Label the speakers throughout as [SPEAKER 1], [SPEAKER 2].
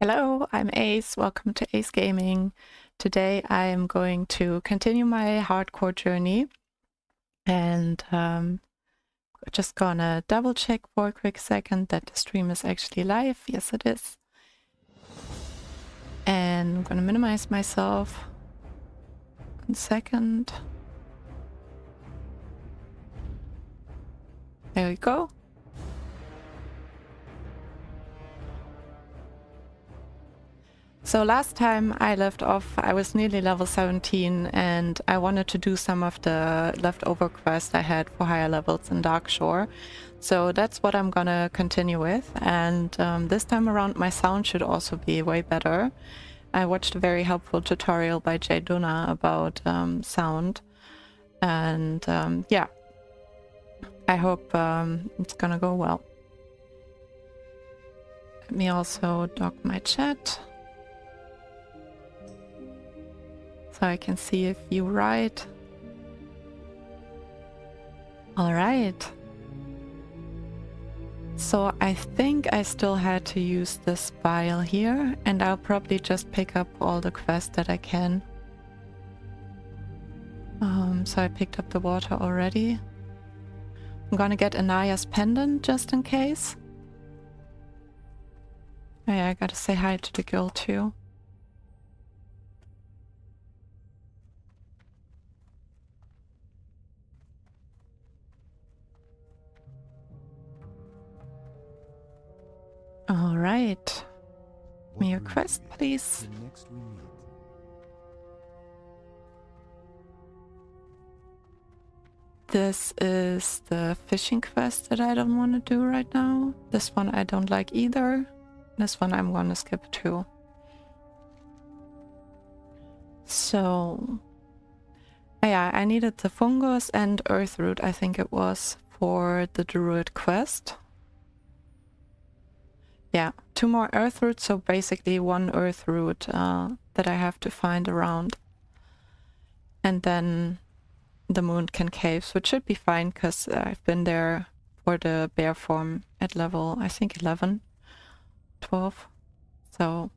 [SPEAKER 1] Hello, I'm Ace. Welcome to Ace Gaming. Today I am going to continue my hardcore journey and just gonna double check for a quick second that the stream is actually live. Yes, it is. And I'm gonna minimize myself. 1 second. There we go. So last time I left off, I was nearly level 17 and I wanted to do some of the leftover quests I had for higher levels in Darkshore. So that's what I'm gonna continue with, and this time around my sound should also be way better. I watched a very helpful tutorial by Jay Duna about sound, and yeah, I hope it's gonna go well. Let me also dock my chat so I can see if you write. All right. So I think I still had to use this vial here, and I'll probably just pick up all the quests that I can. So I picked up the water already. I'm gonna get Anaya's pendant just in case. Oh yeah, I gotta say hi to the girl too. All right. Give me your quest, please. This is the fishing quest that I don't want to do right now. This one I don't like either. This one I'm gonna skip too. So, yeah, I needed the fungus and earthroot, I think it was, for the druid quest. Yeah, 2 more earthroots, so basically 1 earthroot that I have to find around. And then the Moonkin Caves, which should be fine because I've been there for the bear form at level, I think 11, 12. So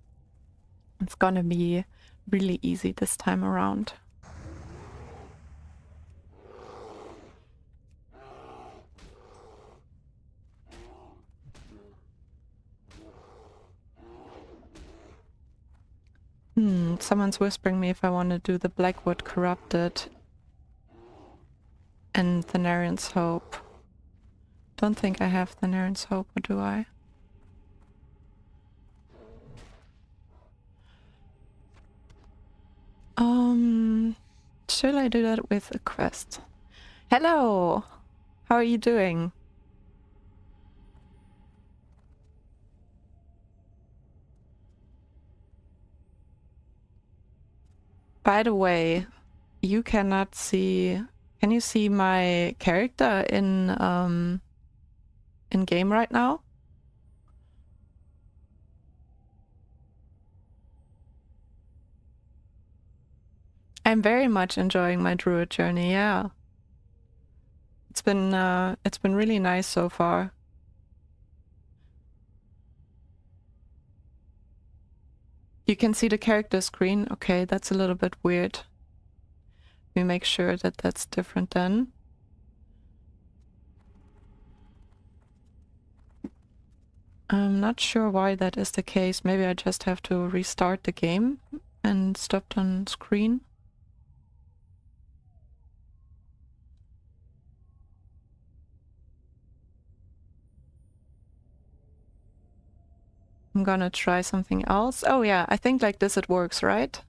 [SPEAKER 1] it's gonna be really easy this time around. Someone's whispering me if I want to do the Blackwood Corrupted and Thanarian's Hope. Don't think I have Thanarian's Hope, or do I? Should I do that with a quest? Hello! How are you doing? By the way, you cannot see... Can you see my character in game right now? I'm very much enjoying my druid journey, yeah. It's been really nice so far. You can see the character screen. Okay, that's a little bit weird. We make sure that that's different then. I'm not sure why that is the case. Maybe I just have to restart the game and stopped on screen. I'm gonna try something else. Oh yeah, I think like this it works, right?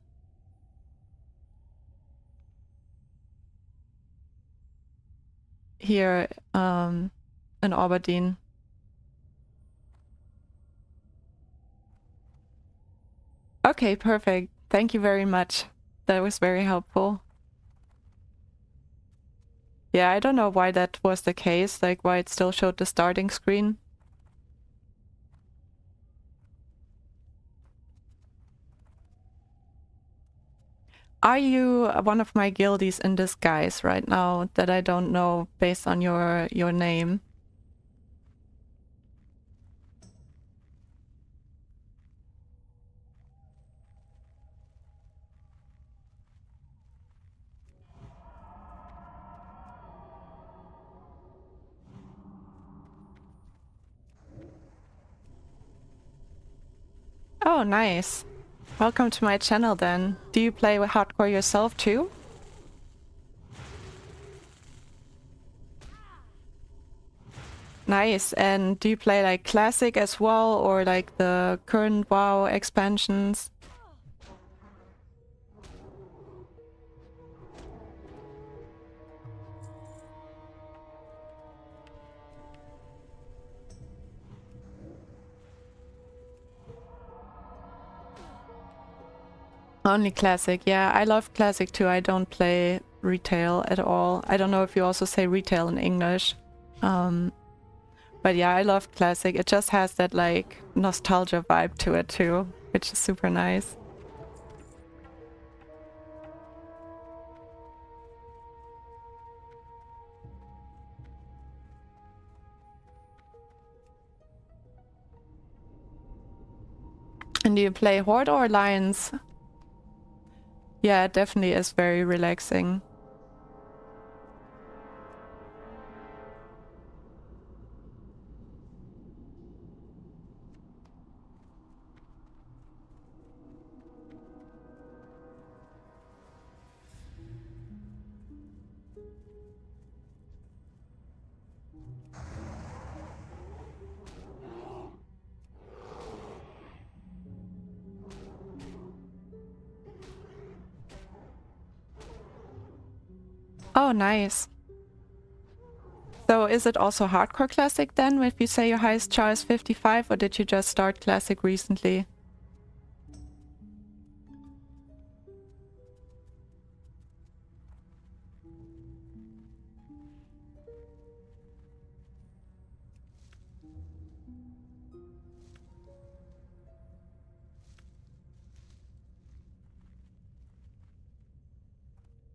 [SPEAKER 1] Here in Aberdeen. Okay, perfect. Thank you very much. That was very helpful. Yeah, I don't know why that was the case, like why it still showed the starting screen. Are you one of my guildies in disguise right now that I don't know based on your name? Oh, nice. Welcome to my channel then. Do you play with hardcore yourself too? Nice. And do you play like classic as well, or like the current WoW expansions? Only classic. Yeah, I love classic too. I don't play retail at all. I don't know if you also say retail in English. But yeah, I love classic. It just has that like nostalgia vibe to it too, which is super nice. And do you play Horde or Alliance? Yeah, it definitely is very relaxing. Oh, nice. So is it also hardcore classic then, if you say your highest char is 55, or did you just start classic recently?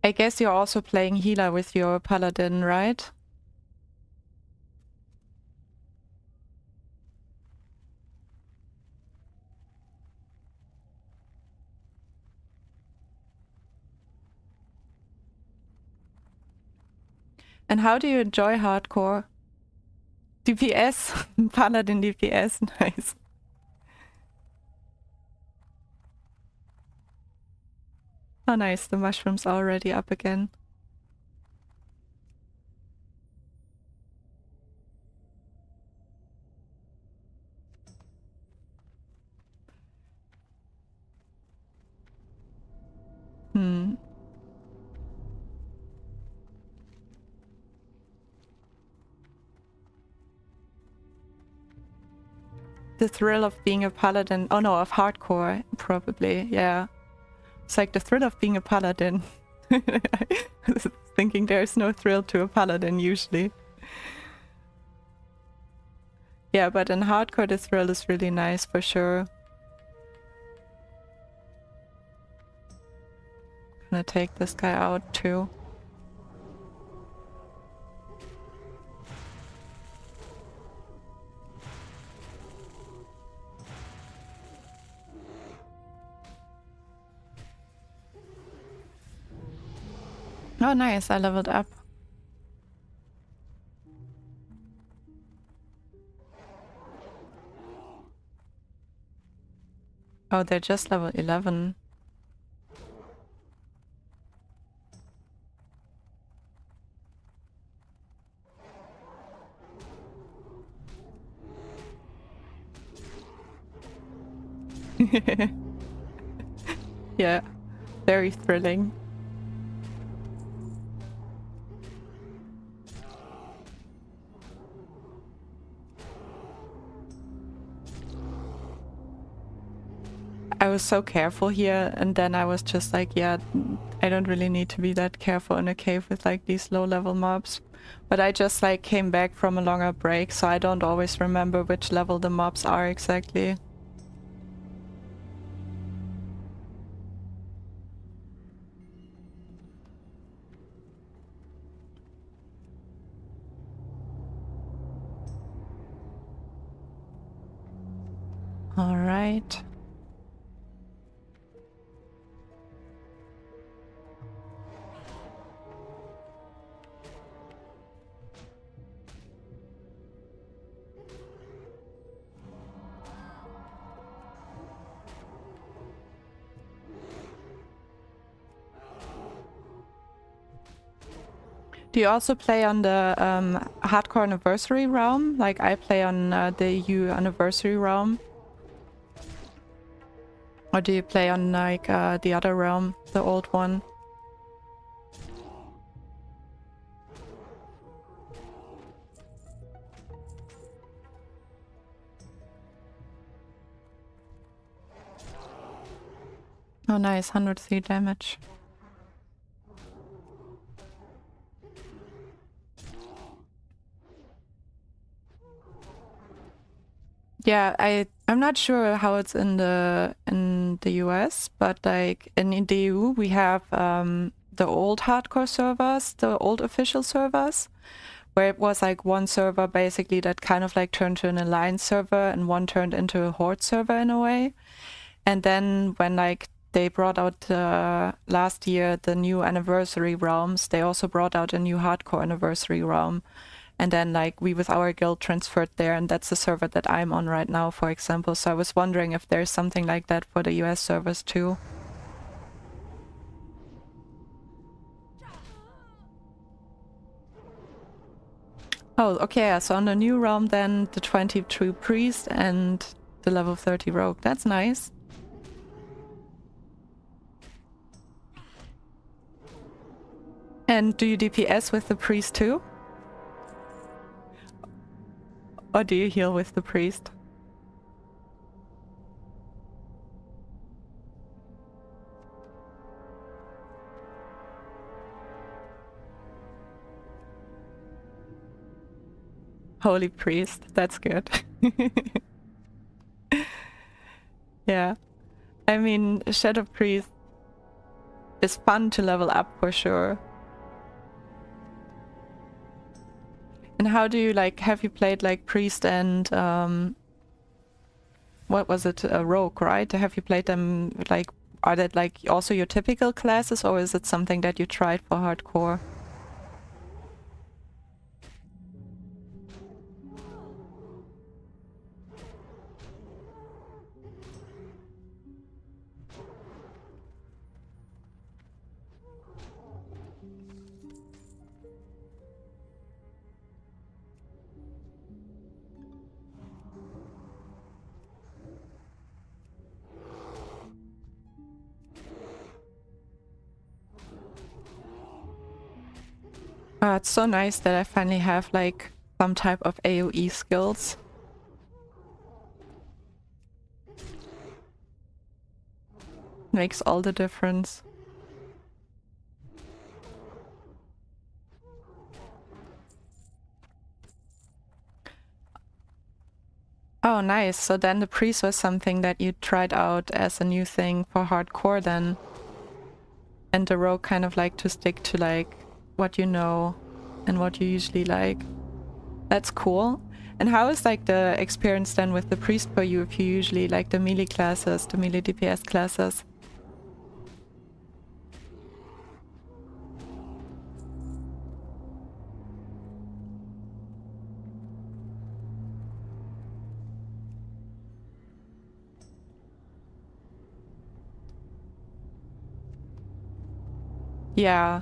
[SPEAKER 1] I guess you're also playing healer with your paladin, right? And how do you enjoy hardcore? DPS? Paladin DPS, nice. Oh nice, the mushroom's already up again. Hmm. The thrill of being a paladin. Oh no, of hardcore, probably, yeah. It's like the thrill of being a paladin. I was thinking there's no thrill to a paladin usually. Yeah, but in hardcore the thrill is really nice for sure. Gonna take this guy out too. Oh nice, I leveled up. Oh, they're just level 11. Yeah, very thrilling. I was so careful here, and then I was just like, yeah, I don't really need to be that careful in a cave with like these low level mobs. But I just like came back from a longer break, so I don't always remember which level the mobs are exactly. All right. Do you also play on the Hardcore Anniversary realm? Like I play on the EU Anniversary realm. Or do you play on like the other realm, the old one? Oh nice, 103 damage. Yeah, I'm not sure how it's in the US, but like in the EU we have the old hardcore servers, the old official servers, where it was like one server basically that kind of like turned to an alliance server and one turned into a horde server in a way. And then when like they brought out last year the new anniversary realms, they also brought out a new hardcore anniversary realm. And then like we with our guild transferred there, and that's the server that I'm on right now, for example. So I was wondering if there's something like that for the US servers too. Oh, okay, so on the new realm then the 22 priest and the level 30 rogue. That's nice. And do you DPS with the priest too? Or do you heal with the priest? Holy priest, that's good. Yeah. I mean, Shadow Priest is fun to level up for sure. And how do you like, have you played like priest and what was it, a rogue, right? Have you played them like, are that like also your typical classes, or is it something that you tried for hardcore? It's so nice that I finally have like some type of AoE skills. Makes all the difference. Oh, nice. So then the priest was something that you tried out as a new thing for hardcore then. And the rogue kind of like to stick to like what you know and what you usually like. That's cool. And how is like the experience then with the priest for you if you usually like the melee classes, the melee DPS classes? Yeah.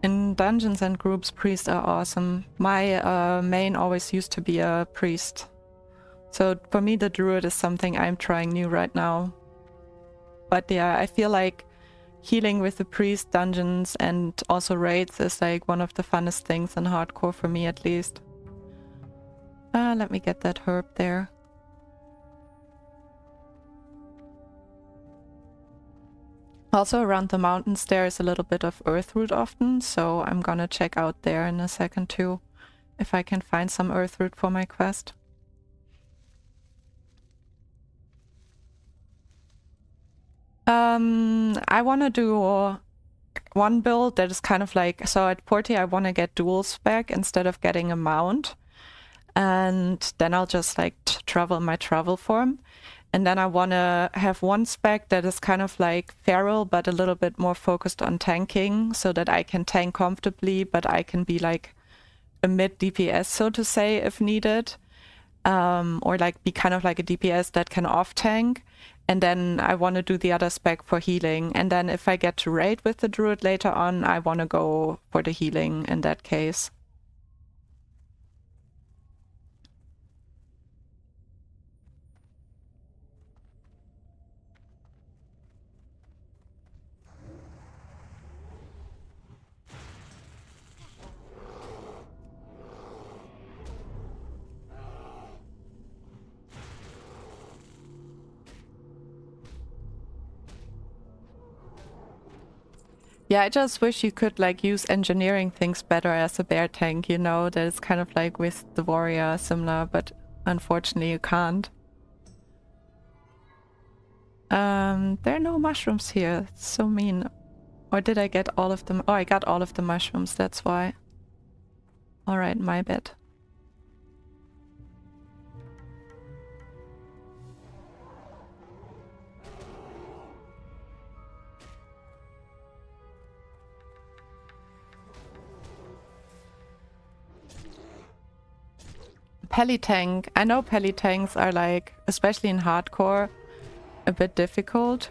[SPEAKER 1] In dungeons and groups, priests are awesome. My main always used to be a priest. So for me, the druid is something I'm trying new right now. But yeah, I feel like healing with the priest, dungeons, and also raids is like one of the funnest things in hardcore for me at least. Let me get that herb there. Also around the mountains there is a little bit of earthroot often, so I'm gonna check out there in a second too, if I can find some earthroot for my quest. I wanna do one build that is kind of like, so at 40 I wanna get dual spec instead of getting a mount. And then I'll just like travel my travel form. And then I want to have one spec that is kind of like feral, but a little bit more focused on tanking so that I can tank comfortably, but I can be like a mid DPS, so to say, if needed. Or like be kind of like a DPS that can off tank. And then I want to do the other spec for healing. And then if I get to raid with the druid later on, I want to go for the healing in that case. Yeah, I just wish you could like use engineering things better as a bear tank, you know, that is kind of like with the warrior similar, but unfortunately you can't. There are no mushrooms here. It's so mean. Or did I get all of them? Oh, I got all of the mushrooms, that's why. Alright, my bad. Pelitank. I know Pelitanks are like, especially in hardcore, a bit difficult.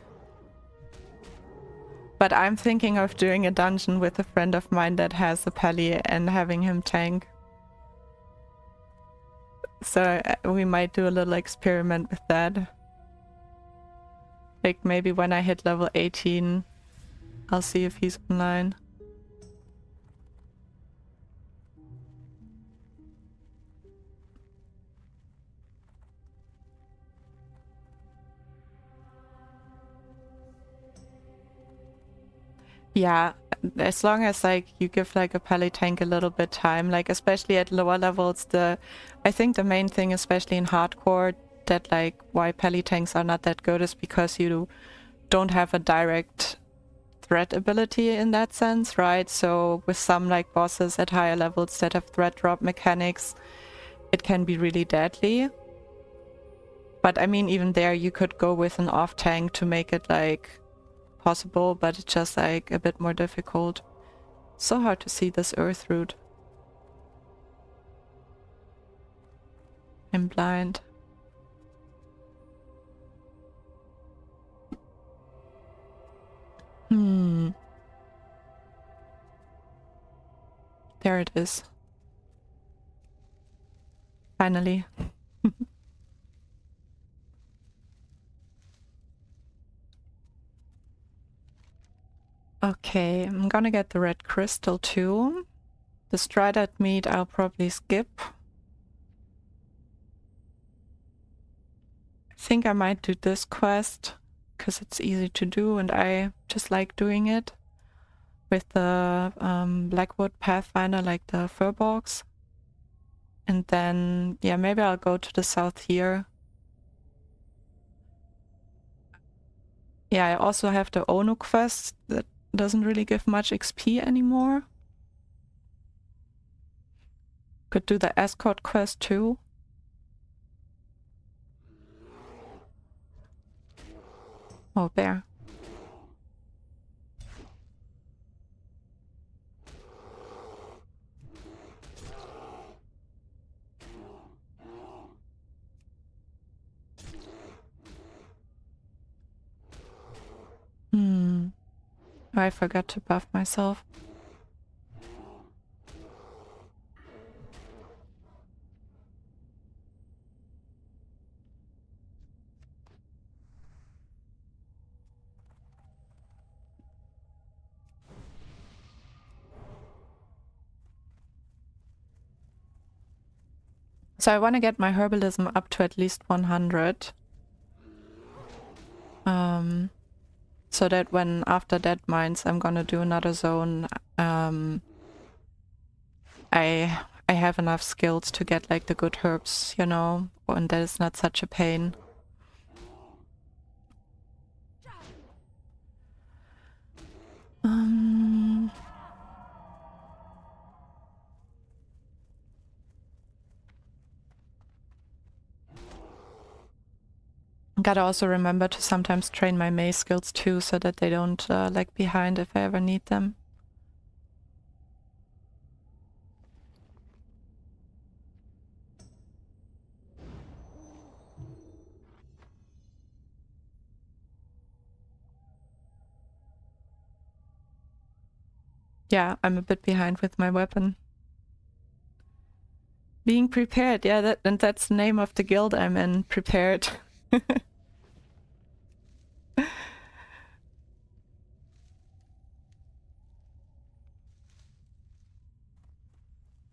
[SPEAKER 1] But I'm thinking of doing a dungeon with a friend of mine that has a Peli and having him tank. So we might do a little experiment with that. Like maybe when I hit level 18, I'll see if he's online. Yeah, as long as like you give like a Peli tank a little bit time, like especially at lower levels, I think the main thing, especially in hardcore, that like why Peli tanks are not that good is because you don't have a direct threat ability in that sense, right? So with some like bosses at higher levels that have threat drop mechanics, it can be really deadly. But I mean, even there you could go with an off tank to make it like possible, but it's just like a bit more difficult. So hard to see this earth root. I'm blind. There it is. Finally. Okay, I'm gonna get the red crystal too. The strided meat I'll probably skip. I think I might do this quest because it's easy to do and I just like doing it with the Blackwood Pathfinder, like the fur box. And then, yeah, maybe I'll go to the south here. Yeah, I also have the Onu quest that doesn't really give much XP anymore. Could do the escort quest too. Oh, bear. I forgot to buff myself. So I want to get my herbalism up to at least 100. So that when after Dead Mines I'm gonna do another zone, I have enough skills to get like the good herbs, you know, and that is not such a pain. Gotta also remember to sometimes train my mace skills too, so that they don't lag behind if I ever need them. Yeah, I'm a bit behind with my weapon. Being prepared, yeah, and that's the name of the guild I'm in, prepared.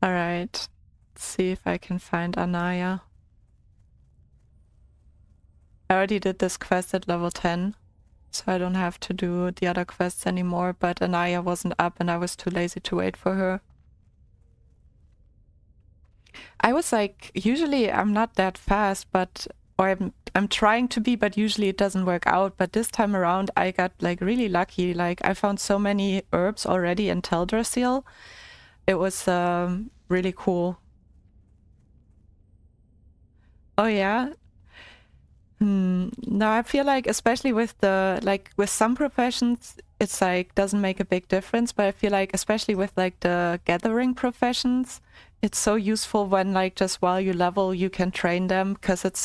[SPEAKER 1] Alright, let's see if I can find Anaya. I already did this quest at level 10, so I don't have to do the other quests anymore, but Anaya wasn't up and I was too lazy to wait for her. I was like, usually I'm not that fast, but or I'm trying to be, but usually it doesn't work out. But this time around, I got like really lucky. Like I found so many herbs already in Teldrassil. It was really cool. Oh yeah. No, I feel like especially with the like with some professions, it's like doesn't make a big difference. But I feel like especially with like the gathering professions, it's so useful when like just while you level, you can train them because it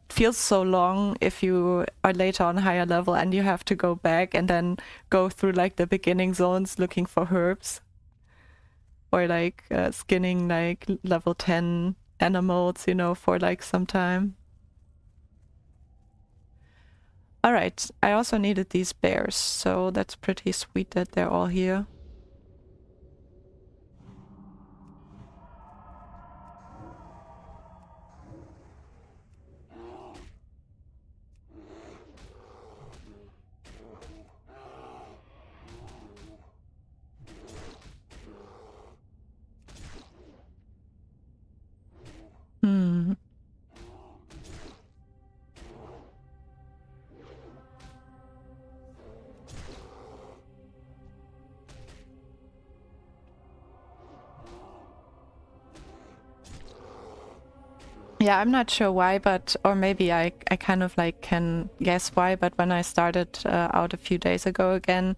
[SPEAKER 1] feels so long if you are later on higher level and you have to go back and then go through like the beginning zones looking for herbs or like skinning like level 10 animals, for like some time. All right, I also needed these bears, so that's pretty sweet that they're all here. Hmm. Yeah, I'm not sure why, or maybe I kind of like can guess why, but when I started out a few days ago again,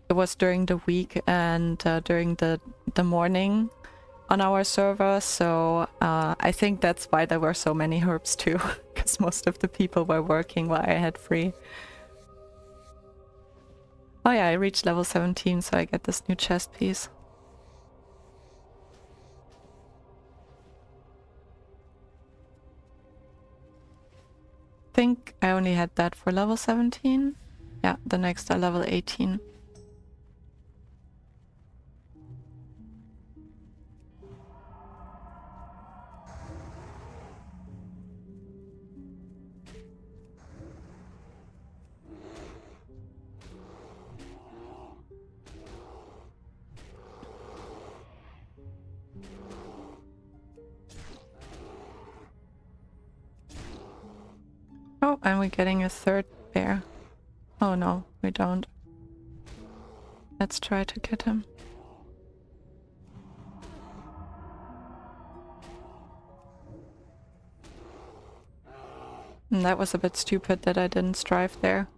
[SPEAKER 1] it was during the week and during the morning on our server, so I think that's why there were so many herbs too, because most of the people were working while I had free. Oh yeah, I reached level 17, so I get this new chest piece. Think I only had that for level 17. Yeah, the next are level 18. Oh, and we're getting a third bear. Oh no, we don't. Let's try to get him. That was a bit stupid that I didn't strive there.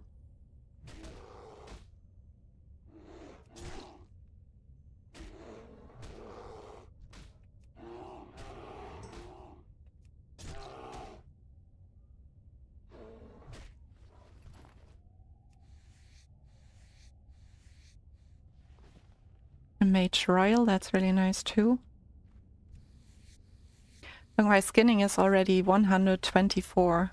[SPEAKER 1] A mage royal, that's really nice too. And my skinning is already 124.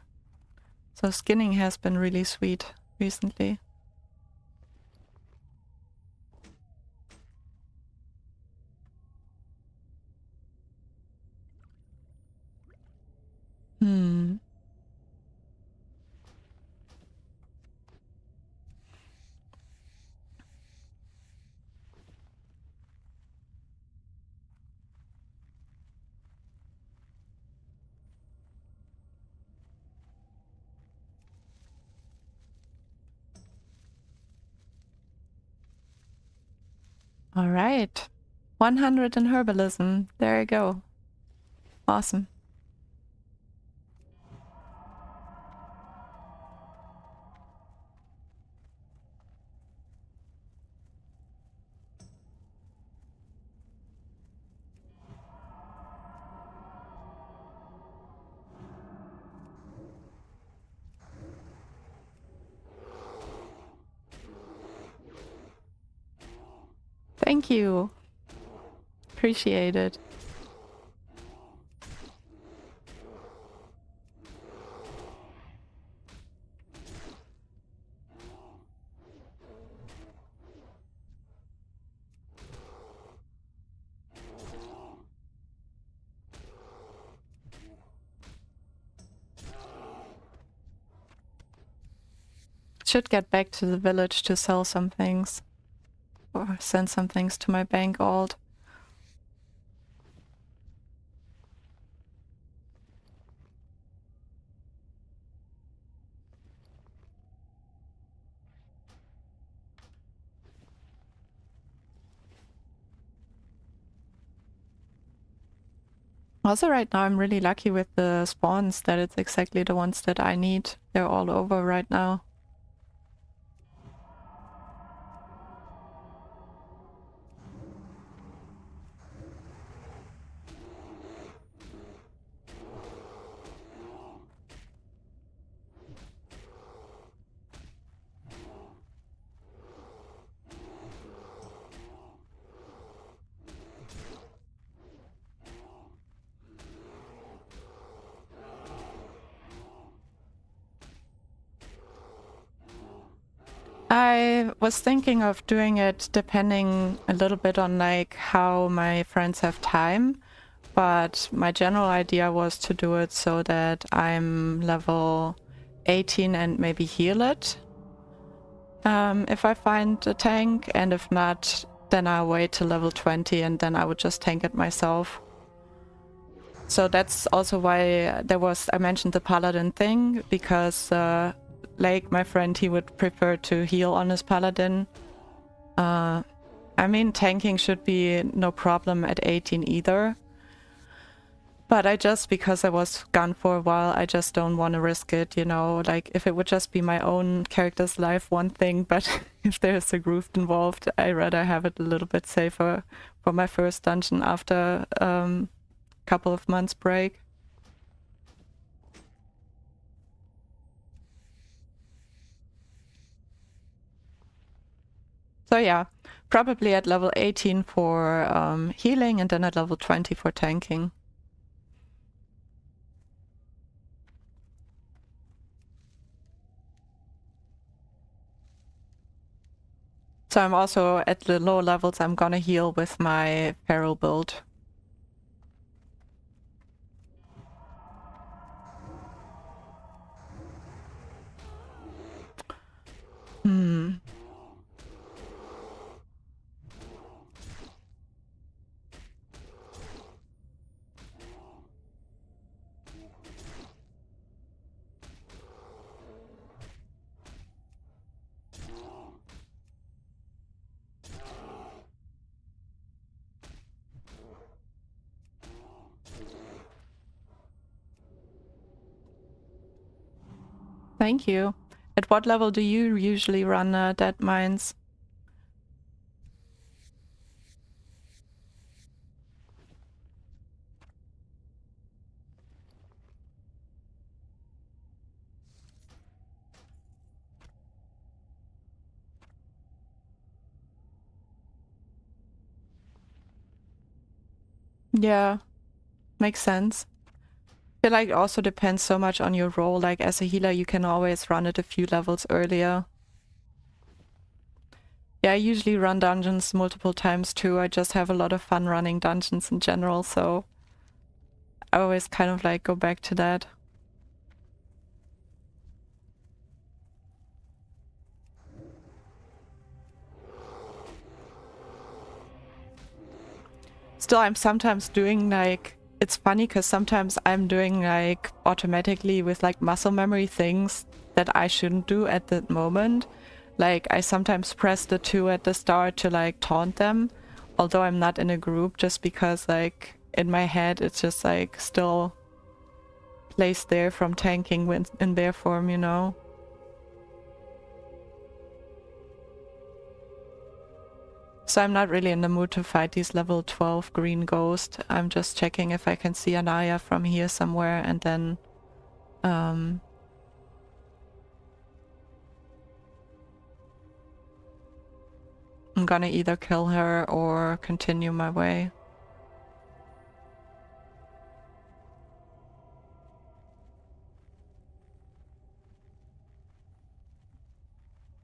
[SPEAKER 1] So skinning has been really sweet recently. Hmm. All right. 100 in herbalism. There you go. Awesome. Thank you. Appreciate it. Should get back to the village to sell some things. Or send some things to my bank alt. Also right now I'm really lucky with the spawns that it's exactly the ones that I need. They're all over right now. I was thinking of doing it depending a little bit on like how my friends have time, but my general idea was to do it so that I'm level 18 and maybe heal it if I find a tank, and if not, then I'll wait till level 20 and then I would just tank it myself. So that's also why I mentioned the paladin thing, because like my friend, he would prefer to heal on his paladin. I mean, tanking should be no problem at 18 either. But because I was gone for a while, I just don't want to risk it, you know? Like, if it would just be my own character's life, one thing, but if there's a group involved, I'd rather have it a little bit safer for my first dungeon after a couple of months break. So yeah, probably at level 18 for healing and then at level 20 for tanking. So I'm also at the lower levels, I'm gonna heal with my feral build. Thank you. At what level do you usually run dead mines? Yeah, makes sense. I feel like it also depends so much on your role. Like as a healer, you can always run it a few levels earlier. Yeah, I usually run dungeons multiple times too. I just have a lot of fun running dungeons in general, so I always kind of like go back to that. Still, I'm sometimes doing like, it's funny because sometimes I'm doing like automatically with like muscle memory things that I shouldn't do at that moment. Like I sometimes press the 2 at the start to like taunt them, although I'm not in a group, just because like in my head it's just like still placed there from tanking when in their form, you know? So I'm not really in the mood to fight these level 12 green ghost. I'm just checking if I can see Anaya from here somewhere, and then I'm gonna either kill her or continue my way.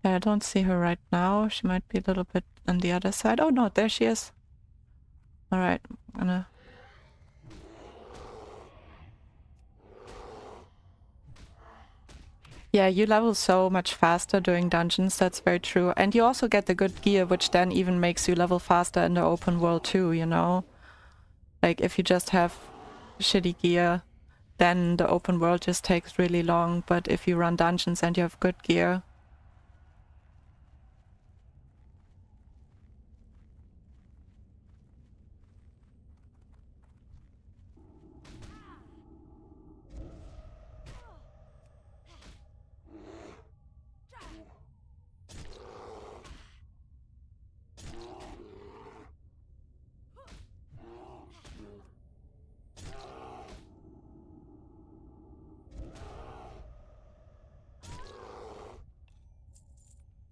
[SPEAKER 1] Yeah, I don't see her right now. She might be a little bit on the other side. Oh no, there she is. Alright, I'm gonna... Yeah, you level so much faster doing dungeons, that's very true. And you also get the good gear, which then even makes you level faster in the open world too, you know? Like, if you just have shitty gear, then the open world just takes really long. But if you run dungeons and you have good gear...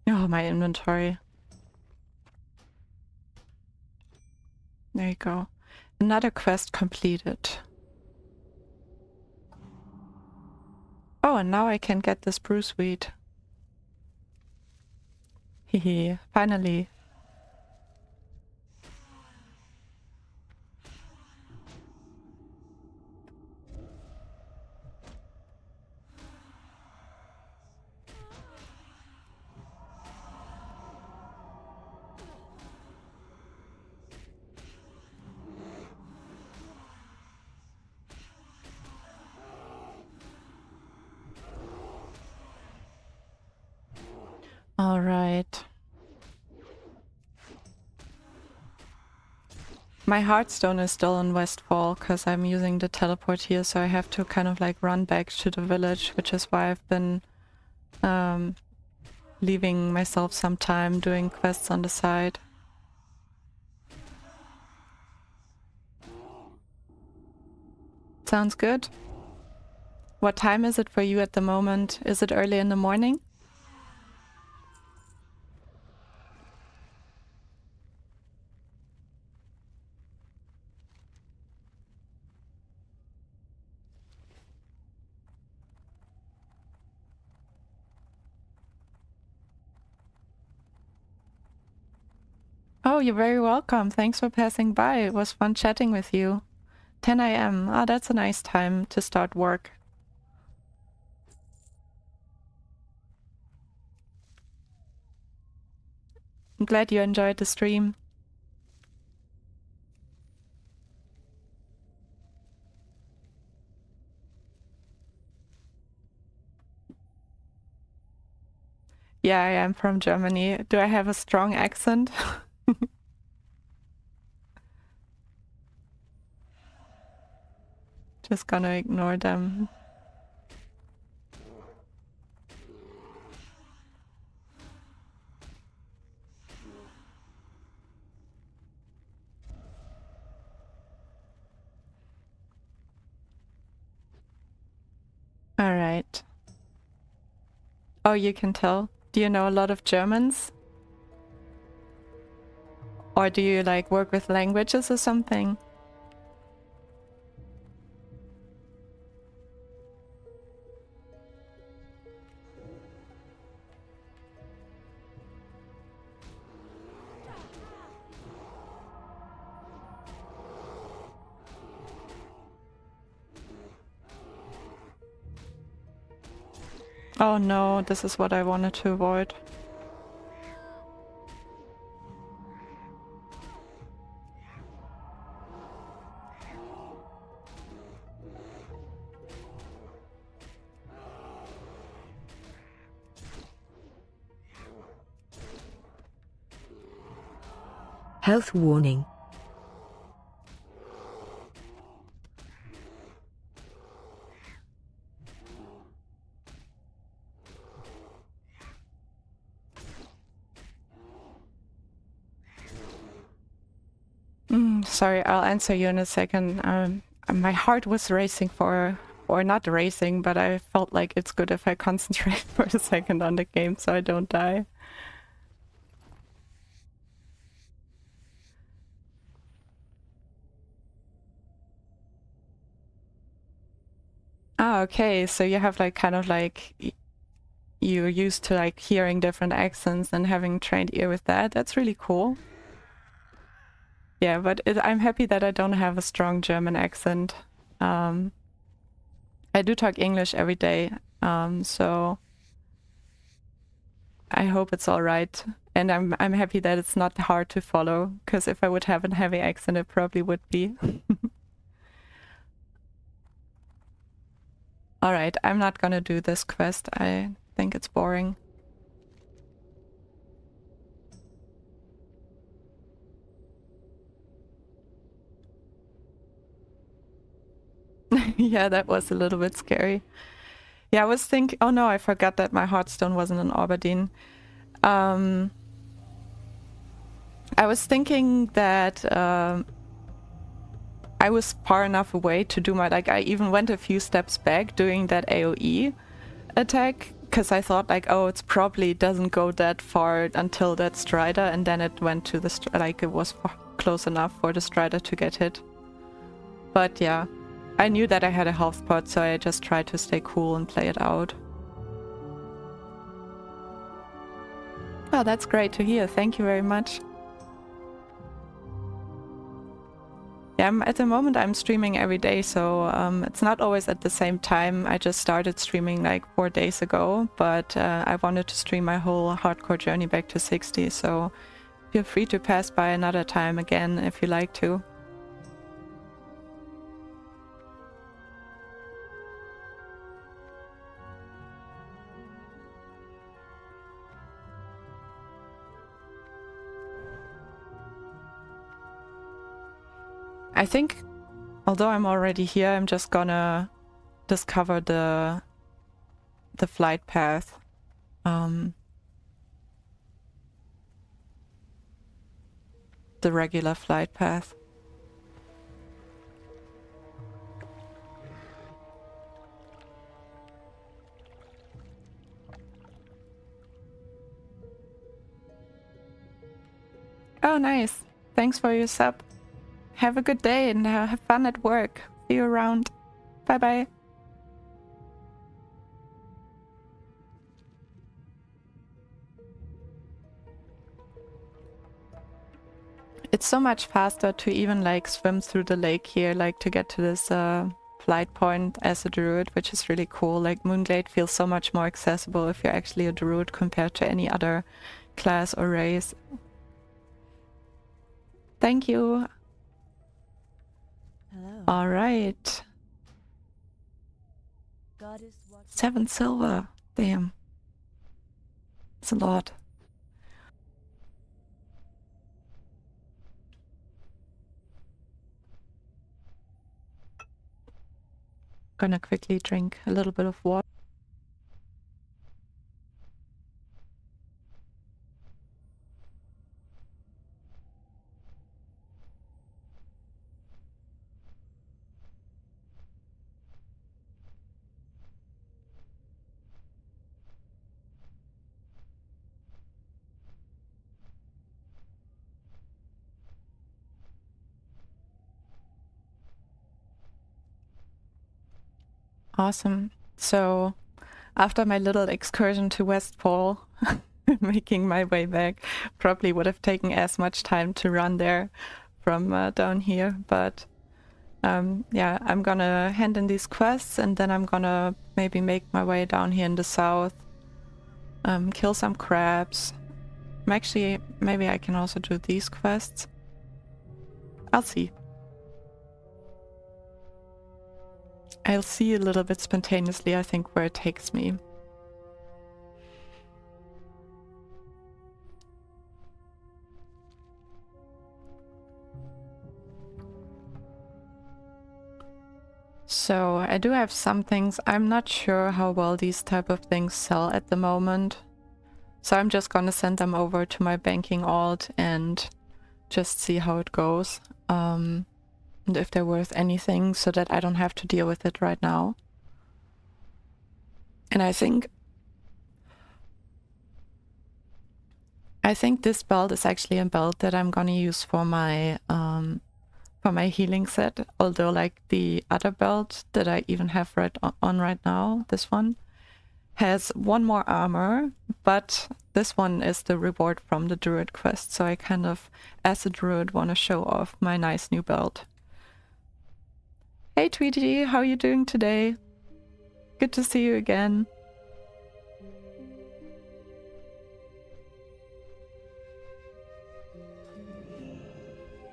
[SPEAKER 1] Oh, my inventory. There you go. Another quest completed. Oh, and now I can get this spruce wheat. Hehe, finally. All right. My Hearthstone is still in Westfall because I'm using the teleport here, so I have to kind of like run back to the village, which is why I've been leaving myself some time doing quests on the side. Sounds good. What time is it for you at the moment? Is it early in the morning? Oh, you're very welcome. Thanks for passing by. It was fun chatting with you. 10 a.m. Ah, that's a nice time to start work. I'm glad you enjoyed the stream. Yeah, I am from Germany. Do I have a strong accent? Just gonna ignore them. All right. Oh, you can tell. Do you know a lot of Germans? Or do you like work with languages or something? Oh no, this is what I wanted to avoid.
[SPEAKER 2] Health warning.
[SPEAKER 1] Sorry, I'll answer you in a second. My heart was racing or not racing, but I felt like it's good if I concentrate for a second on the game so I don't die. Ah, okay. So you have like kind of like you're used to like hearing different accents and having trained ear with that. That's really cool. Yeah, but I'm happy that I don't have a strong German accent. I do talk English every day, so I hope it's all right. And I'm happy that it's not hard to follow, because if I would have a heavy accent, it probably would be. All right, I'm not gonna do this quest. I think it's boring. Yeah, that was a little bit scary. Yeah, I was thinking, oh no, I forgot that my Hearthstone wasn't in Aberdeen. I was thinking that I was far enough away to do my, like, I even went a few steps back doing that AoE attack, because I thought, like, oh, it's probably doesn't go that far until that Strider, and then it went to the, like, it was close enough for the Strider to get hit. But yeah, I knew that I had a health pot, so I just tried to stay cool and play it out. Oh, that's great to hear. Thank you very much. Yeah, at the moment I'm streaming every day, so it's not always at the same time. I just started streaming like 4 days ago, but I wanted to stream my whole hardcore journey back to 60, so feel free to pass by another time again if you like to. I think, although I'm already here, I'm just gonna discover the flight path. The regular flight path. Oh, nice. Thanks for your sub. Have a good day and have fun at work. See you around. Bye bye. It's so much faster to even like swim through the lake here, like to get to this flight point as a druid, which is really cool. Like Moonglade feels so much more accessible if you're actually a druid compared to any other class or race. Thank you.
[SPEAKER 2] Hello.
[SPEAKER 1] All right. 7 silver. Damn. It's a lot. Gonna quickly drink a little bit of water. Awesome. So after my little excursion to Westfall, making my way back, probably would have taken as much time to run there from down here. But yeah, I'm gonna hand in these quests and then I'm gonna maybe make my way down here in the south, kill some crabs. Actually, maybe I can also do these quests. I'll see. I'll see a little bit spontaneously, I think, where it takes me. So I do have some things. I'm not sure how well these type of things sell at the moment. So I'm just gonna send them over to my banking alt and just see how it goes. And if they're worth anything so that I don't have to deal with it right now. And I think this belt is actually a belt that I'm gonna use for my for my healing set, although like the other belt that I even have on right now, this one, has 1 more armor, but this one is the reward from the druid quest, so I kind of, as a druid, want to show off my nice new belt. Hey Tweety, how are you doing today? Good to see you again.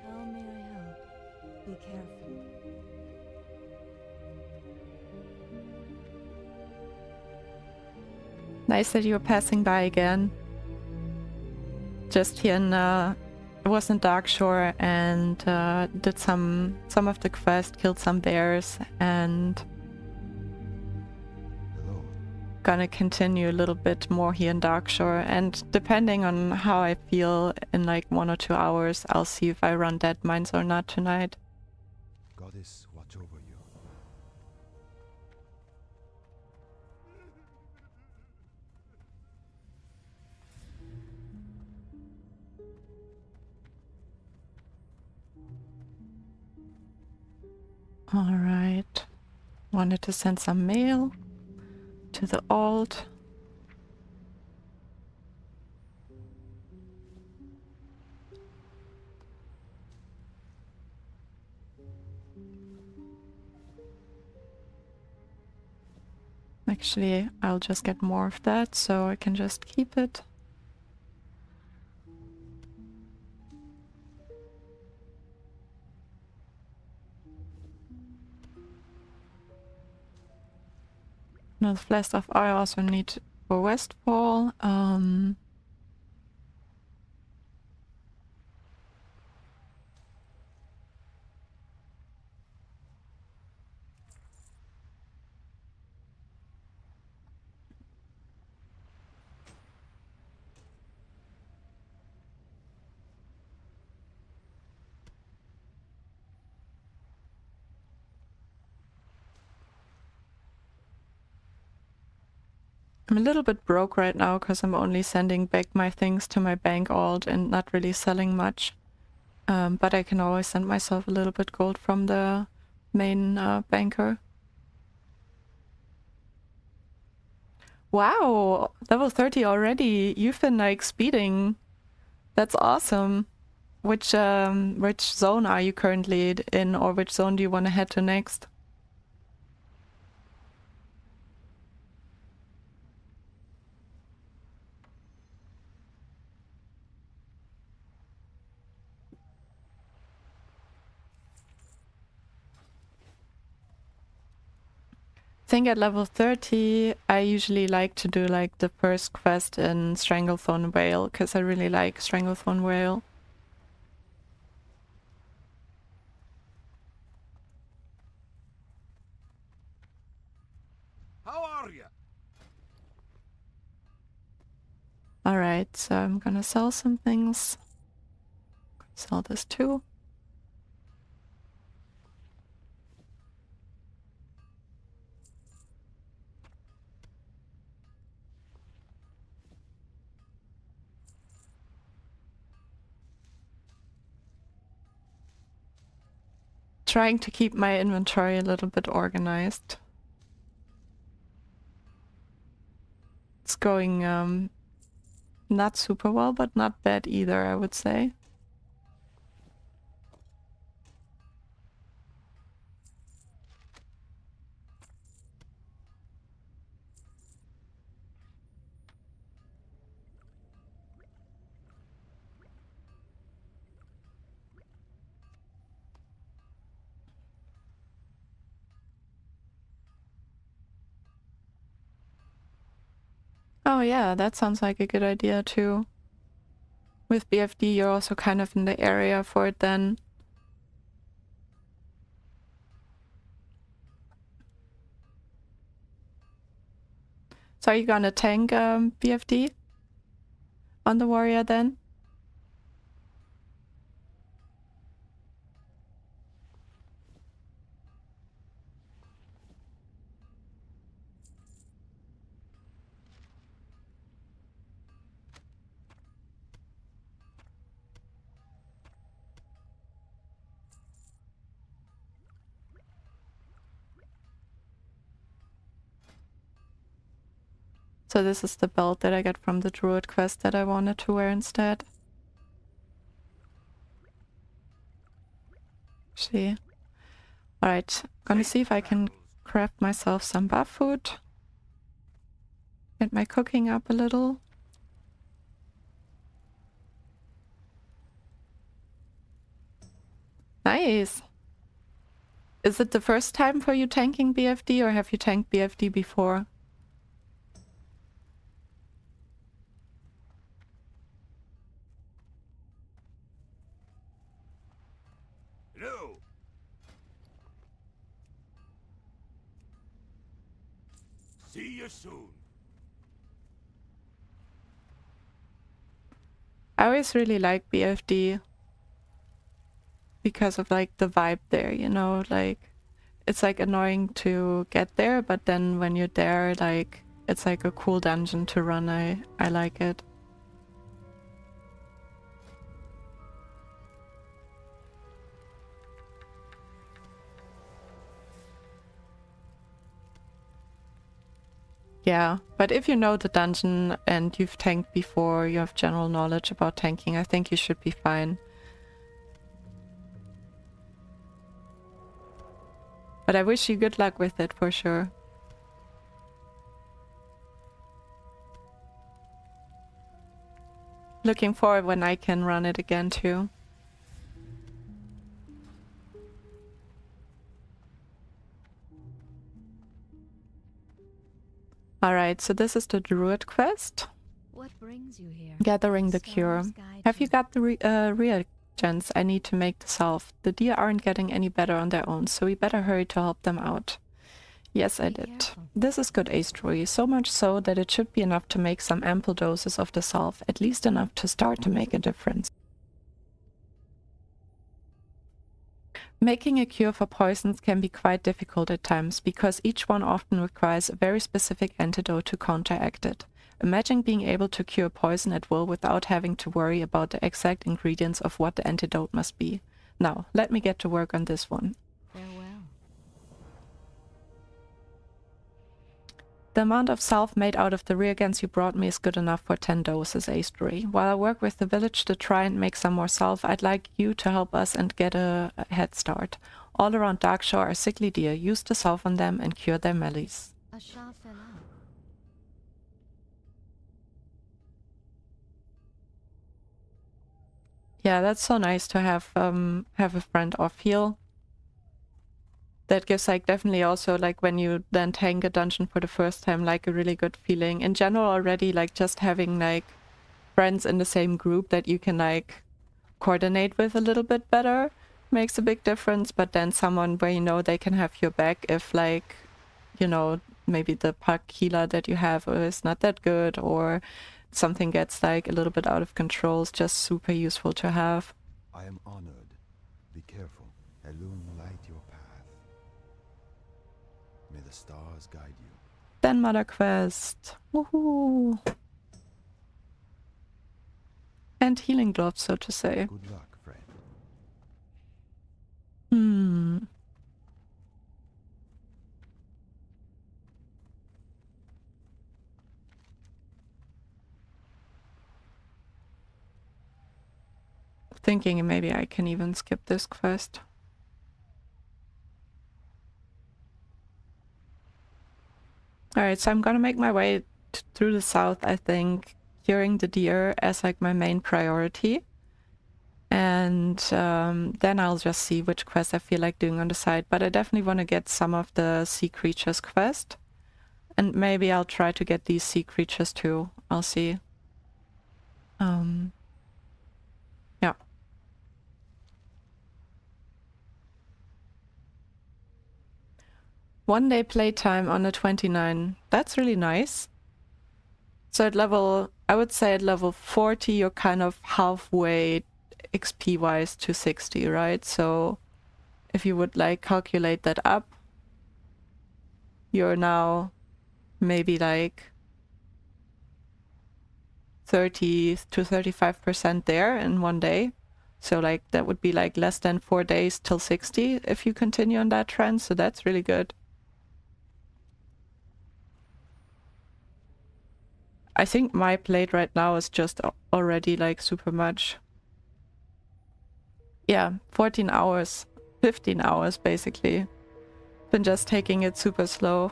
[SPEAKER 2] How may I help? Be careful.
[SPEAKER 1] Nice that you were passing by again. Just here in, I was in Darkshore and did some of the quest, killed some bears, and gonna continue a little bit more here in Darkshore, and depending on how I feel in like 1 or 2 hours, I'll see if I run Dead Mines or not tonight.
[SPEAKER 3] Goddess, watch over you.
[SPEAKER 1] Alright. Wanted to send some mail to the alt. Actually, I'll just get more of that so I can just keep it. Now the flask of I also need for Westfall. I'm a little bit broke right now because I'm only sending back my things to my bank alt and not really selling much. But I can always send myself a little bit gold from the main banker. Wow, level 30 already. You've been like speeding. That's awesome. Which zone are you currently in, or which zone do you want to head to next? I think at level 30, I usually like to do like the first quest in Stranglethorn Vale, because I really like Stranglethorn Vale.
[SPEAKER 3] How are you?
[SPEAKER 1] Alright, so I'm gonna sell some things. Sell this too. Trying to keep my inventory a little bit organized. It's going not super well, but not bad either, I would say. Oh yeah, that sounds like a good idea too. With BFD, you're also kind of in the area for it then. So are you gonna tank BFD on the warrior then? So this is the belt that I got from the druid quest that I wanted to wear instead. See. Alright, gonna see if I can craft myself some buff food. Get my cooking up a little. Nice! Is it the first time for you tanking BFD, or have you tanked BFD before?
[SPEAKER 3] Hello. See you soon.
[SPEAKER 1] I always really like BFD because of like the vibe there, you know, like it's like annoying to get there, but then when you're there, like it's like a cool dungeon to run. I like it. Yeah, but if you know the dungeon and you've tanked before, you have general knowledge about tanking, I think you should be fine. But I wish you good luck with it for sure. Looking forward when I can run it again too. Alright, so this is the druid quest.
[SPEAKER 2] What brings you here?
[SPEAKER 1] Gathering the cure.
[SPEAKER 2] Stars guide
[SPEAKER 1] Have you
[SPEAKER 2] you.
[SPEAKER 1] got the reagents I need to make the salve? The deer aren't getting any better on their own, so we better hurry to help them out. Yes, I
[SPEAKER 2] Be
[SPEAKER 1] did.
[SPEAKER 2] careful.
[SPEAKER 1] This is good ASE, so much so that it should be enough to make some ample doses of the salve, at least enough to start to make a difference. Making a cure for poisons can be quite difficult at times, because each one often requires a very specific antidote to counteract it. Imagine being able to cure poison at will without having to worry about the exact ingredients of what the antidote must be. Now, let me get to work on this one.
[SPEAKER 2] Farewell.
[SPEAKER 1] The amount of salve made out of the reagents you brought me is good enough for 10 doses, ASE. While I work with the village to try and make some more salve, I'd like you to help us and get a head start. All around Darkshore are sickly deer. Use the salve on them and cure their mellies.
[SPEAKER 2] A Shah fell out.
[SPEAKER 1] Yeah, that's so nice to have a friend off heal. That gives like definitely also like when you then tank a dungeon for the first time, like a really good feeling. In general already, like just having like friends in the same group that you can like coordinate with a little bit better makes a big difference. But then someone where you know they can have your back if like, you know, maybe the pack healer that you have is not that good, or something gets like a little bit out of control, is just super useful to have.
[SPEAKER 3] I am honored. Be careful. Elune light your path. May the stars guide you.
[SPEAKER 1] Then Mother Quest. Woohoo! And healing gloves, so to say.
[SPEAKER 3] Good luck, friend.
[SPEAKER 1] Thinking maybe I can even skip this quest. Alright, so I'm gonna make my way through the south, I think, curing the deer as like my main priority. And then I'll just see which quest I feel like doing on the side. But I definitely want to get some of the sea creatures quest. And maybe I'll try to get these sea creatures too. I'll see. Yeah. One day playtime on the 29. That's really nice. So at level, I would say at level 40, you're kind of halfway XP wise to 60, right? So if you would like calculate that up, you're now maybe like 30 to 35% there in one day. So like that would be like less than 4 days till 60 if you continue on that trend. So that's really good. I think my plate right now is just already like super much. Yeah, 14 hours, 15 hours basically. Been just taking it super slow.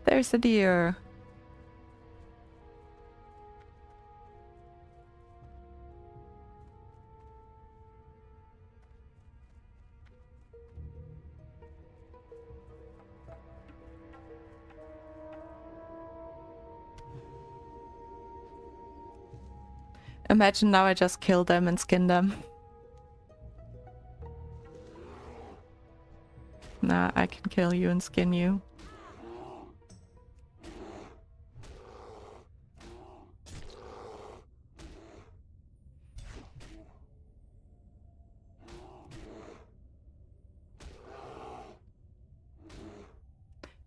[SPEAKER 1] There's a deer. Imagine now I just kill them and skin them. Nah, I can kill you and skin you.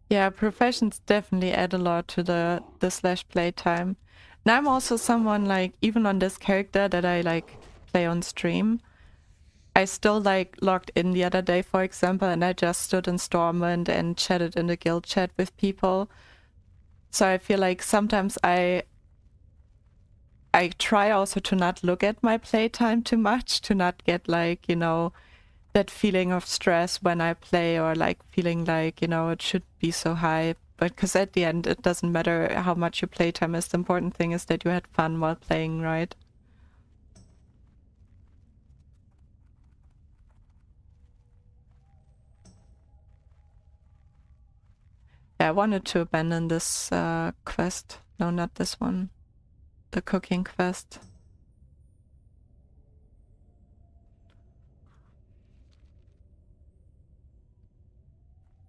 [SPEAKER 1] Yeah, professions definitely add a lot to the slash playtime. And I'm also someone like, even on this character that I like play on stream, I still like logged in the other day, for example, and I just stood in Stormwind and chatted in the guild chat with people. So I feel like sometimes I try also to not look at my playtime too much, to not get like, you know, that feeling of stress when I play, or like feeling like, you know, it should be so high. But because at the end, it doesn't matter how much your playtime is. The important thing is that you had fun while playing, right? Yeah, I wanted to abandon this quest. No, not this one. The cooking quest.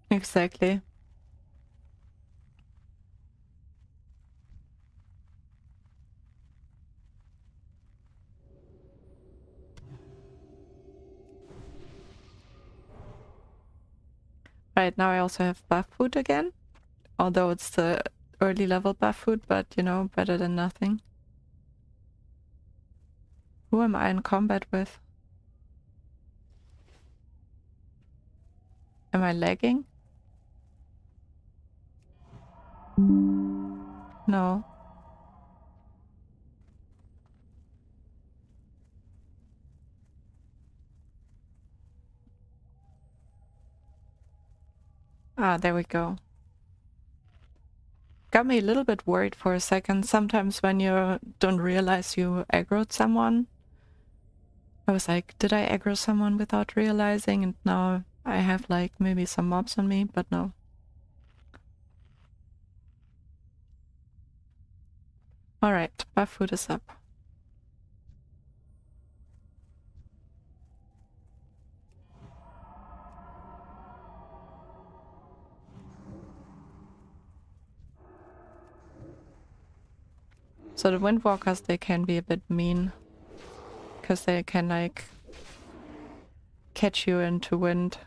[SPEAKER 1] Exactly. Right now I also have buff food again. Although it's the early level buff food, but you know, better than nothing. Who am I in combat with? Am I lagging? No. Ah, there we go. Got me a little bit worried for a second. Sometimes when you don't realize you aggroed someone, I was like, did I aggro someone without realizing? And now I have like maybe some mobs on me, but no. Alright, buff food is up. So the windwalkers, they can be a bit mean, because they can like catch you into wind.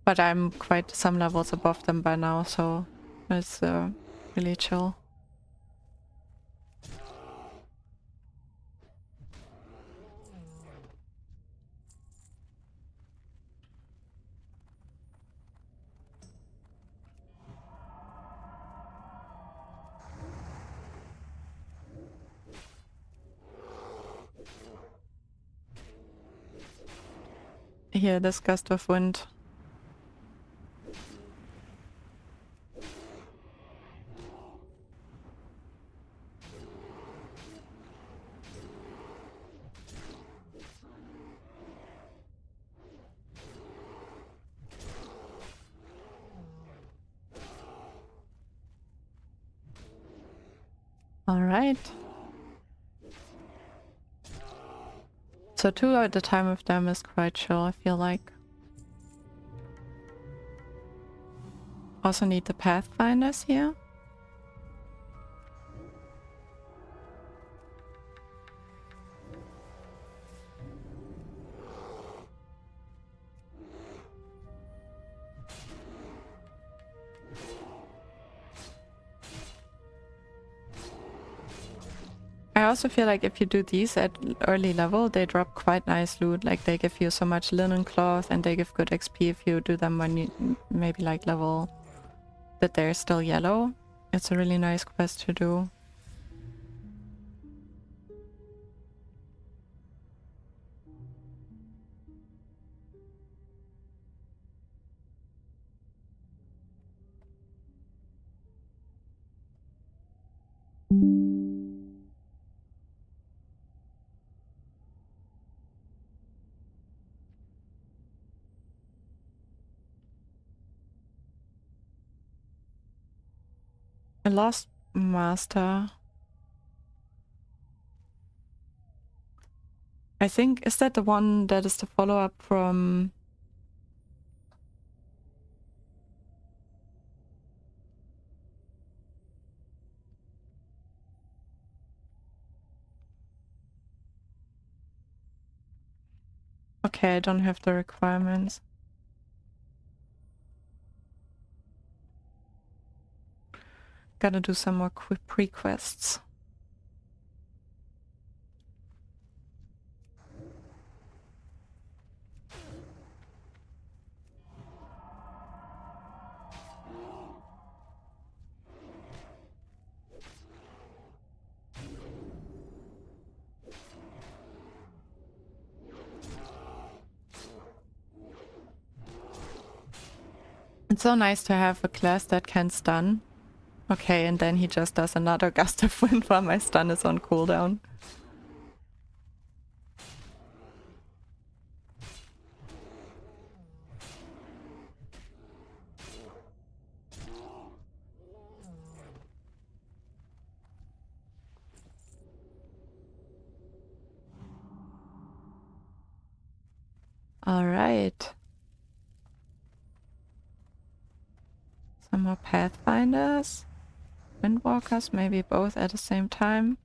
[SPEAKER 1] But I'm quite some levels above them by now, so it's really chill. Here, this gust of wind. Alright. So 2 at a time with them is quite chill, I feel like. Also need the pathfinders here. I also feel like if you do these at early level, they drop quite nice loot. Like they give you so much linen cloth and they give good XP if you do them when you maybe like level that they're still yellow. It's a really nice quest to do. A Lost Master. I think, is that the one that is the follow-up from... Okay, I don't have the requirements. Gotta do some more pre-quests. It's so nice to have a class that can stun. Okay, and then he just does another gust of wind while my stun is on cooldown. Alright. Some more Pathfinders. Windwalkers, maybe both at the same time.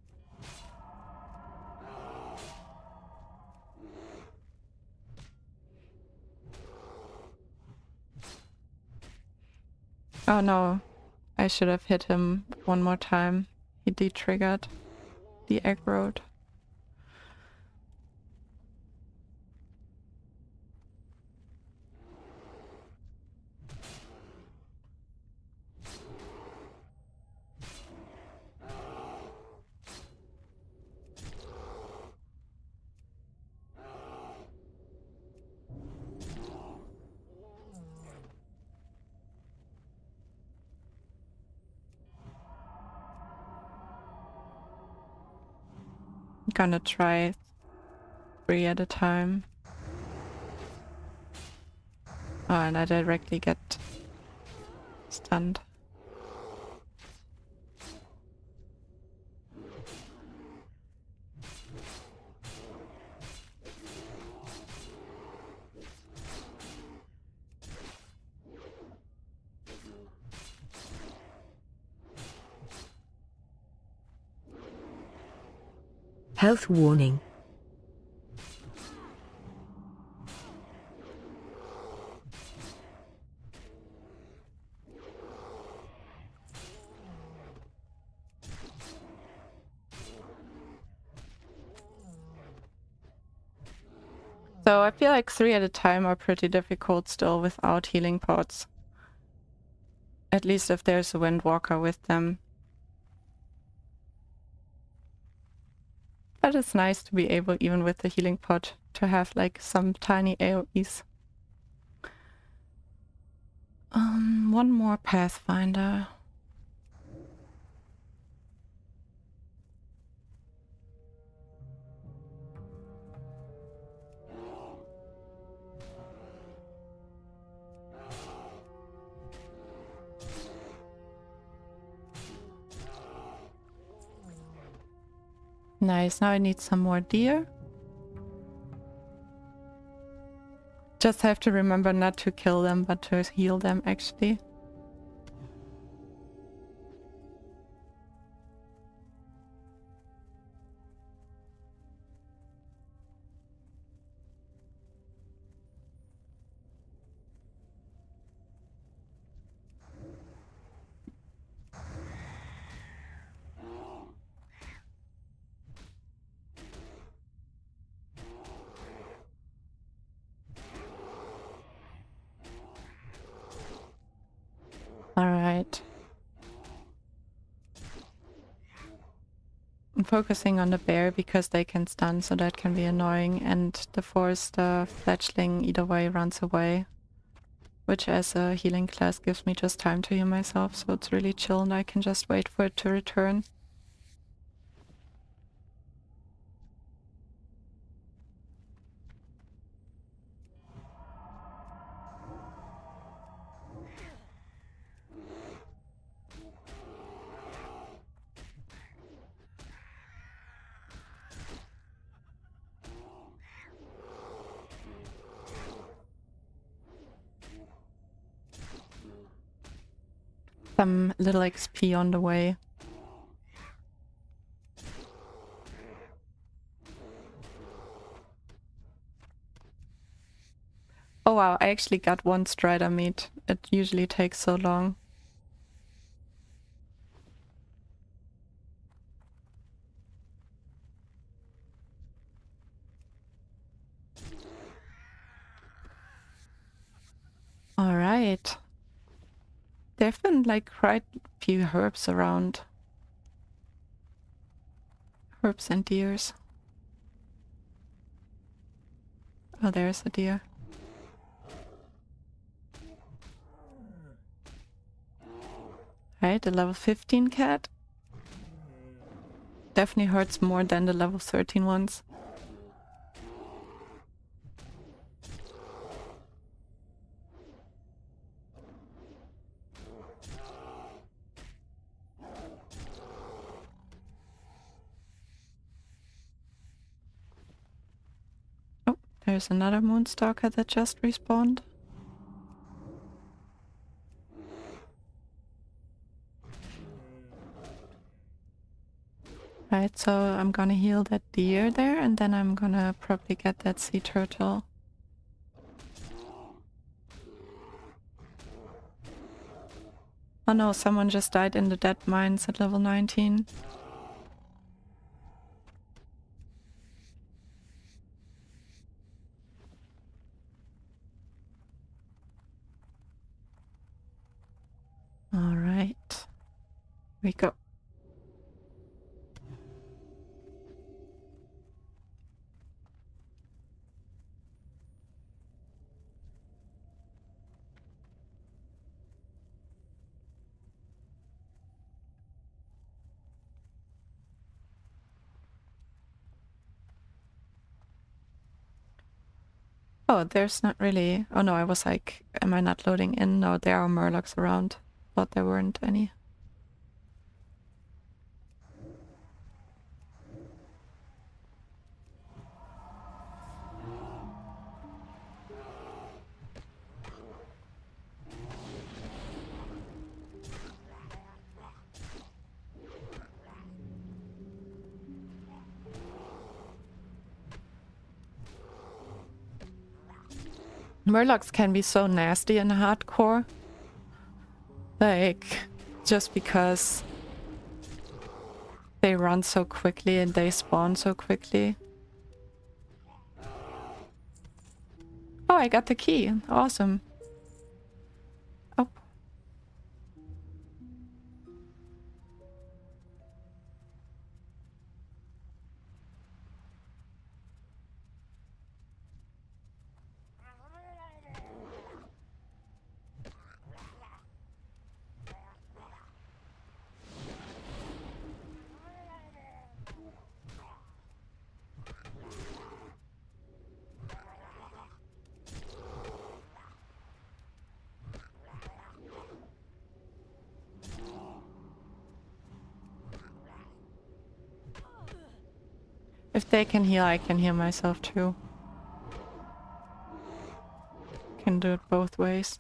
[SPEAKER 1] Oh no, I should have hit him one more time. He de-triggered the aggroed. I'm gonna try 3 at a time. Oh, and I directly get stunned.
[SPEAKER 4] Health warning.
[SPEAKER 1] So I feel like 3 at a time are pretty difficult still without healing pots. At least if there's a Windwalker with them. But it's nice to be able, even with the healing pot, to have like some tiny AoEs. One more Pathfinder. Nice, now I need some more deer. Just have to remember not to kill them, but to heal them actually. Right. I'm focusing on the bear because they can stun, so that can be annoying, and the forest fledgling either way runs away, which as a healing class gives me just time to heal myself, so it's really chill and I can just wait for it to return. Some little XP on the way. Oh wow, I actually got one strider meat. It usually takes so long. Alright. There've been like quite a few herbs around. Herbs and deers. Oh, there's a deer. Right, the level 15 cat. Definitely hurts more than the level 13 ones. Oh, there's another moonstalker that just respawned. Right, so I'm gonna heal that deer there, and then I'm gonna probably get that sea turtle. Oh no, someone just died in the dead mines at level 19. Alright. We go. Oh, there's not really... Oh no, I was like, am I not loading in? No, there are murlocs around. Thought there weren't any. Murlocs can be so nasty in hardcore. Like, just because they run so quickly and they spawn so quickly. Oh, I got the key. Awesome. Oh. If they can heal, I can heal myself too. Can do it both ways.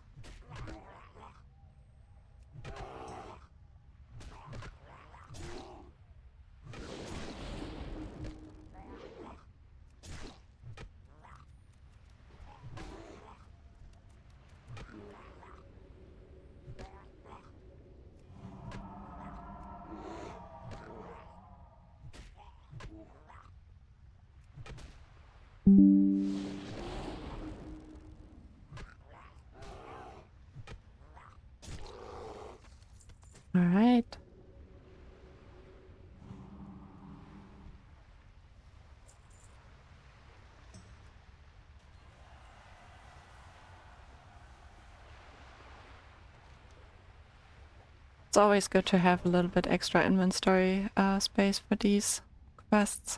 [SPEAKER 1] It's always good to have a little bit extra inventory space for these quests.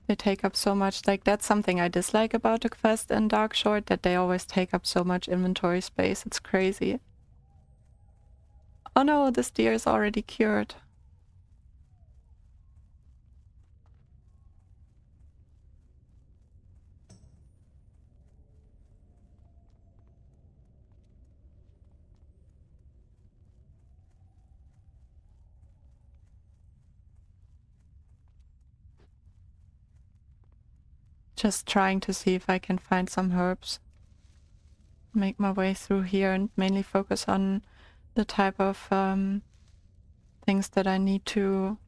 [SPEAKER 1] They take up so much. Like, that's something I dislike about the quest in Darkshore, that they always take up so much inventory space. It's crazy. Oh no, this deer is already cured. Just trying to see if I can find some herbs. Make my way through here and mainly focus on the type of things that I need to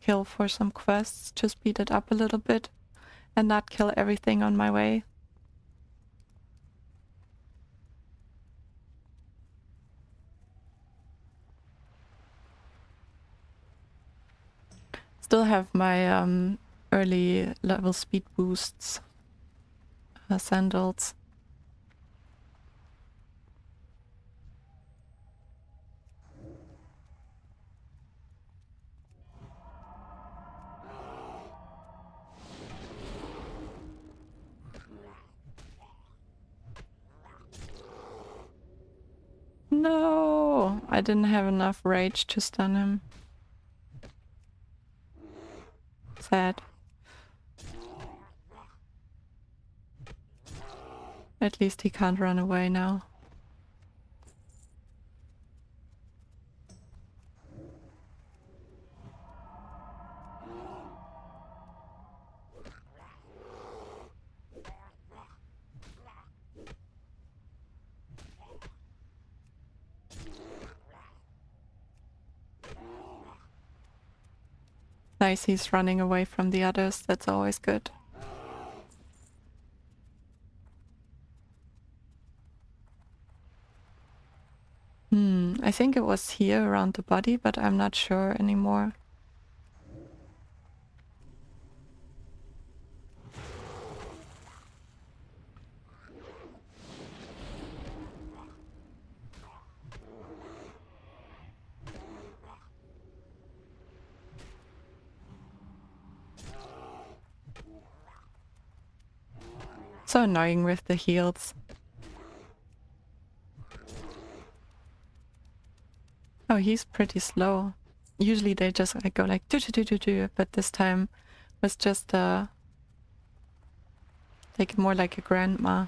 [SPEAKER 1] kill for some quests to speed it up a little bit and not kill everything on my way. Still have my early level speed boosts sandals. No, I didn't have enough rage to stun him. Sad. At least he can't run away now. Nice, he's running away from the others. That's always good. I think it was here around the body, but I'm not sure anymore. So annoying with the heals. Oh, he's pretty slow. Usually they just like go like do do do do do, but this time was just like more like a grandma.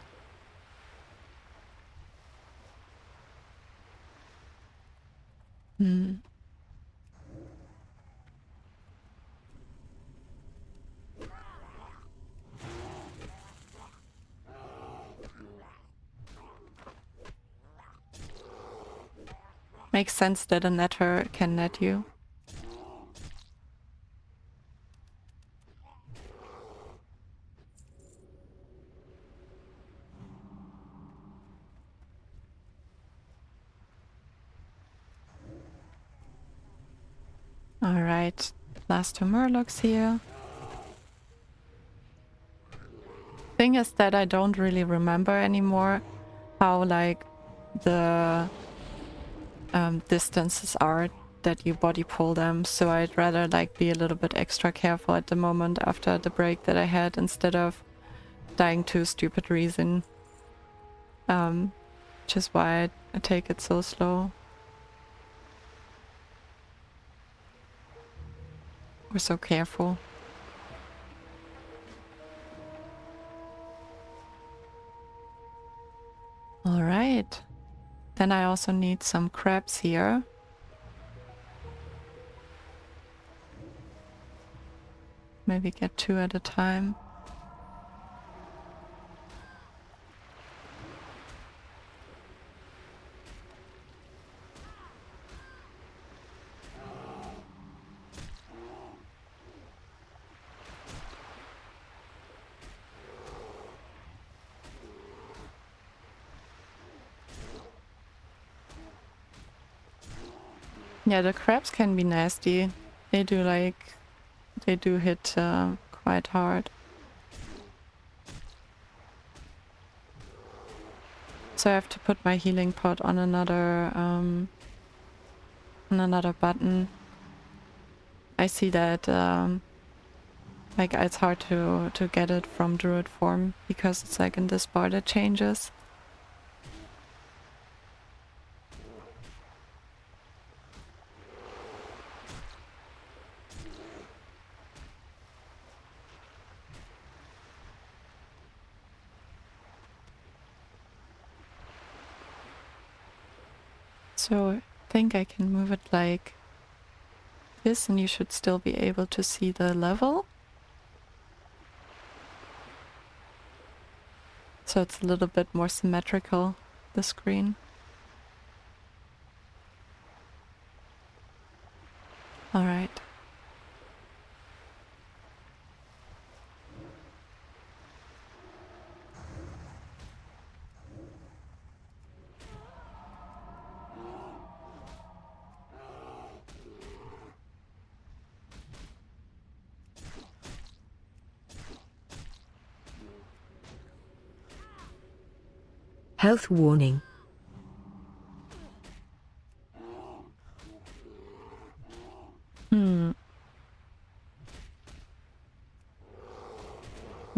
[SPEAKER 1] Makes sense that a netter can net you. Alright, last two murlocs here. Thing is that I don't really remember anymore how like the distances are that you body pull them, so I'd rather like be a little bit extra careful at the moment after the break that I had, instead of dying to a stupid reason. Which is why I take it so slow. We're so careful. Alright. Then I also need some crabs here. Maybe get 2 at a time. Yeah, the crabs can be nasty. They do hit quite hard. So I have to put my healing pot on another and another button. I see that like it's hard to get it from druid form because it's like in this bar that changes. So I think I can move it like this and you should still be able to see the level. So it's a little bit more symmetrical, the screen. All right.
[SPEAKER 4] Health warning.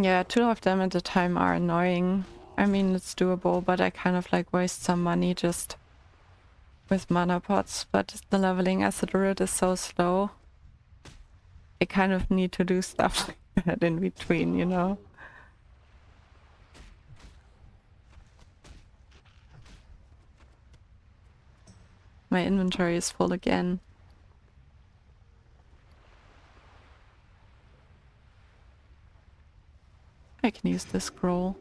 [SPEAKER 1] Yeah, 2 of them at a time are annoying. I mean, it's doable, but I kind of like waste some money just with mana pots, but the leveling as a druid is so slow. I kind of need to do stuff like that in between, you know? My inventory is full again. I can use this scroll.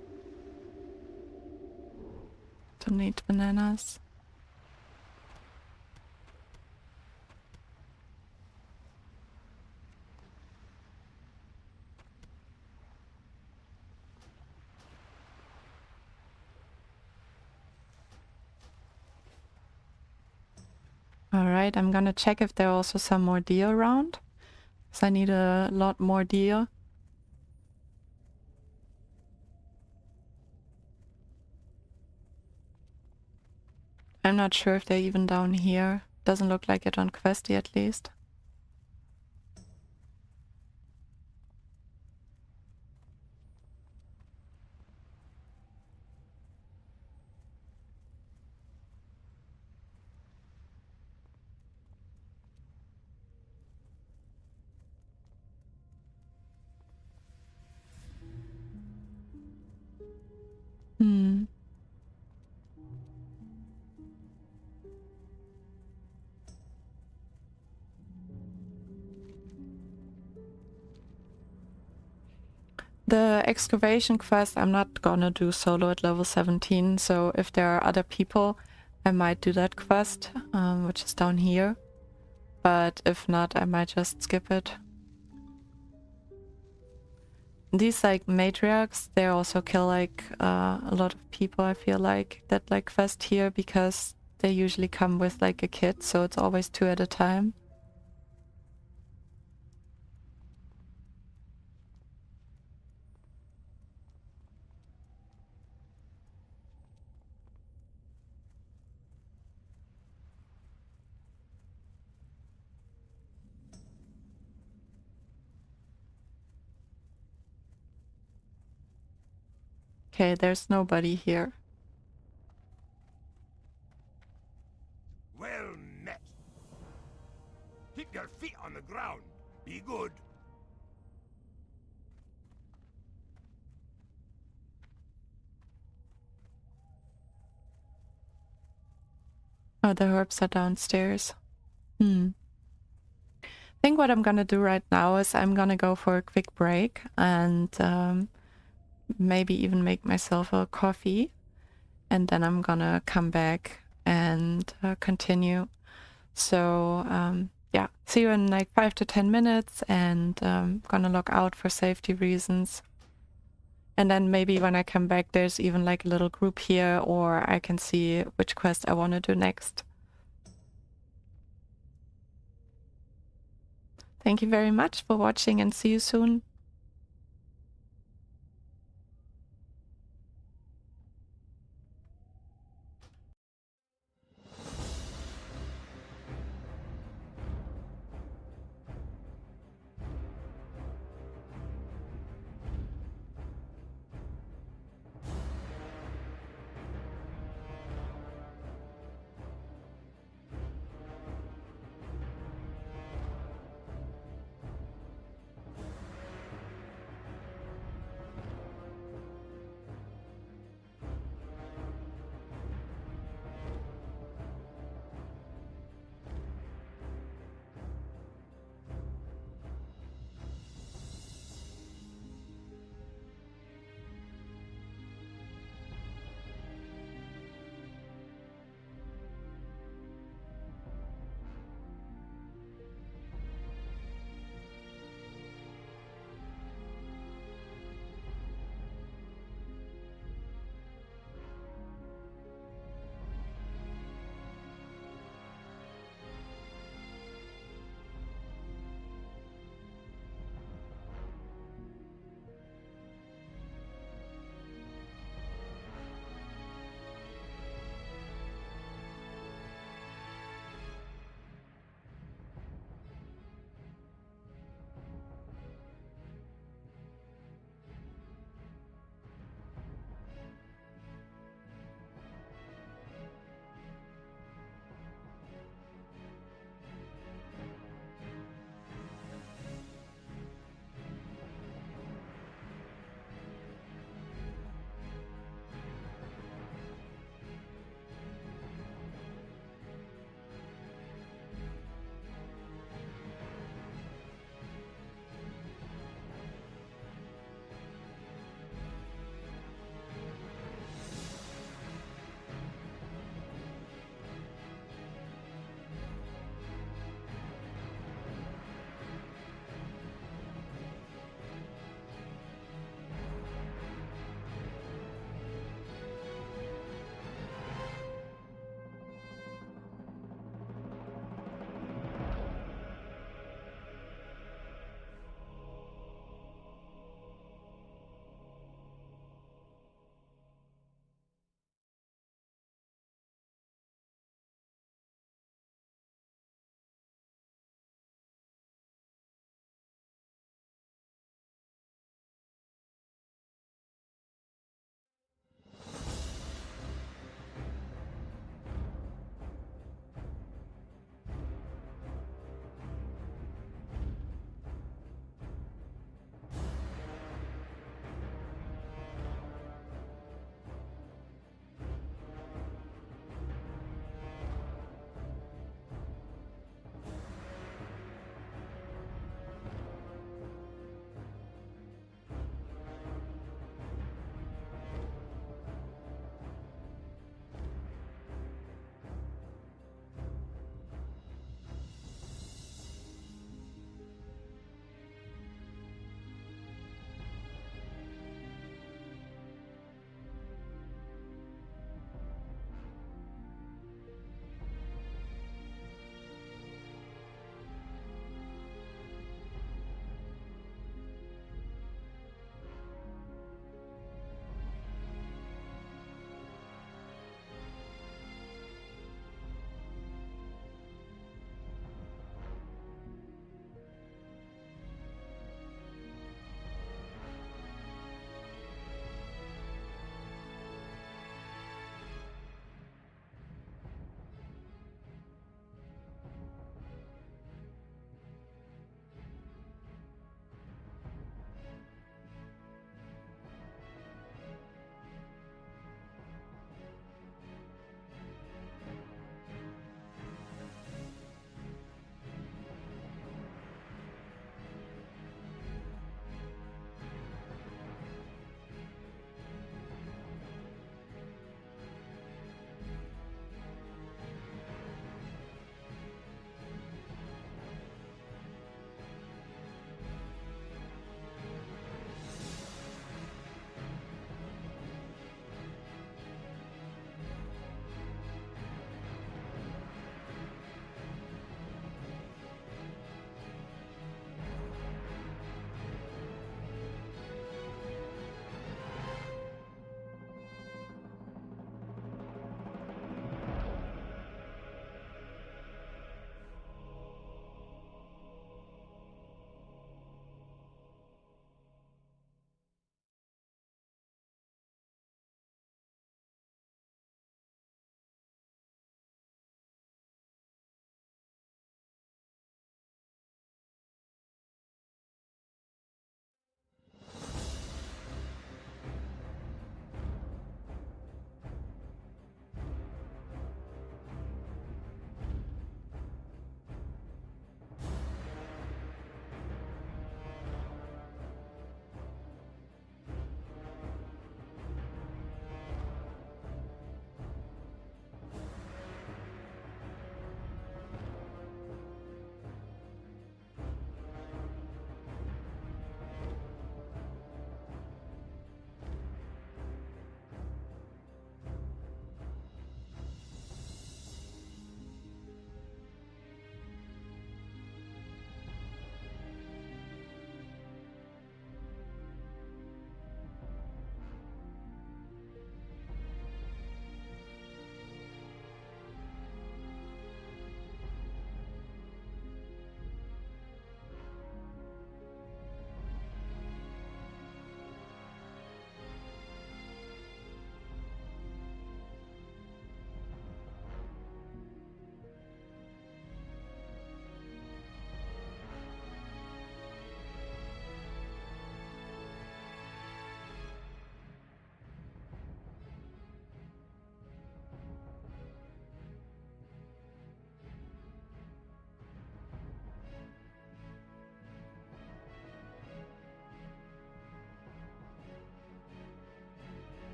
[SPEAKER 1] Don't need bananas. Alright, I'm gonna check if there are also some more deer around. Because I need a lot more deer. I'm not sure if they're even down here. Doesn't look like it on Questy at least. Hmm. The excavation quest I'm not gonna do solo at level 17, so if there are other people, I might do that quest, which is down here. But if not, I might just skip it. These like matriarchs, they also kill like a lot of people, I feel like, that like quest here because they usually come with like a kit, so it's always 2 at a time. Okay, there's nobody here.
[SPEAKER 5] Well met. Keep your feet on the ground. Be good.
[SPEAKER 1] Oh, the herbs are downstairs. I think what I'm gonna do right now is I'm gonna go for a quick break and maybe even make myself a coffee, and then I'm gonna come back and continue. So yeah, see you in like 5 to 10 minutes, and gonna log out for safety reasons. And then maybe when I come back, there's even like a little group here, or I can see which quest I want to do next. Thank you very much for watching, and see you soon.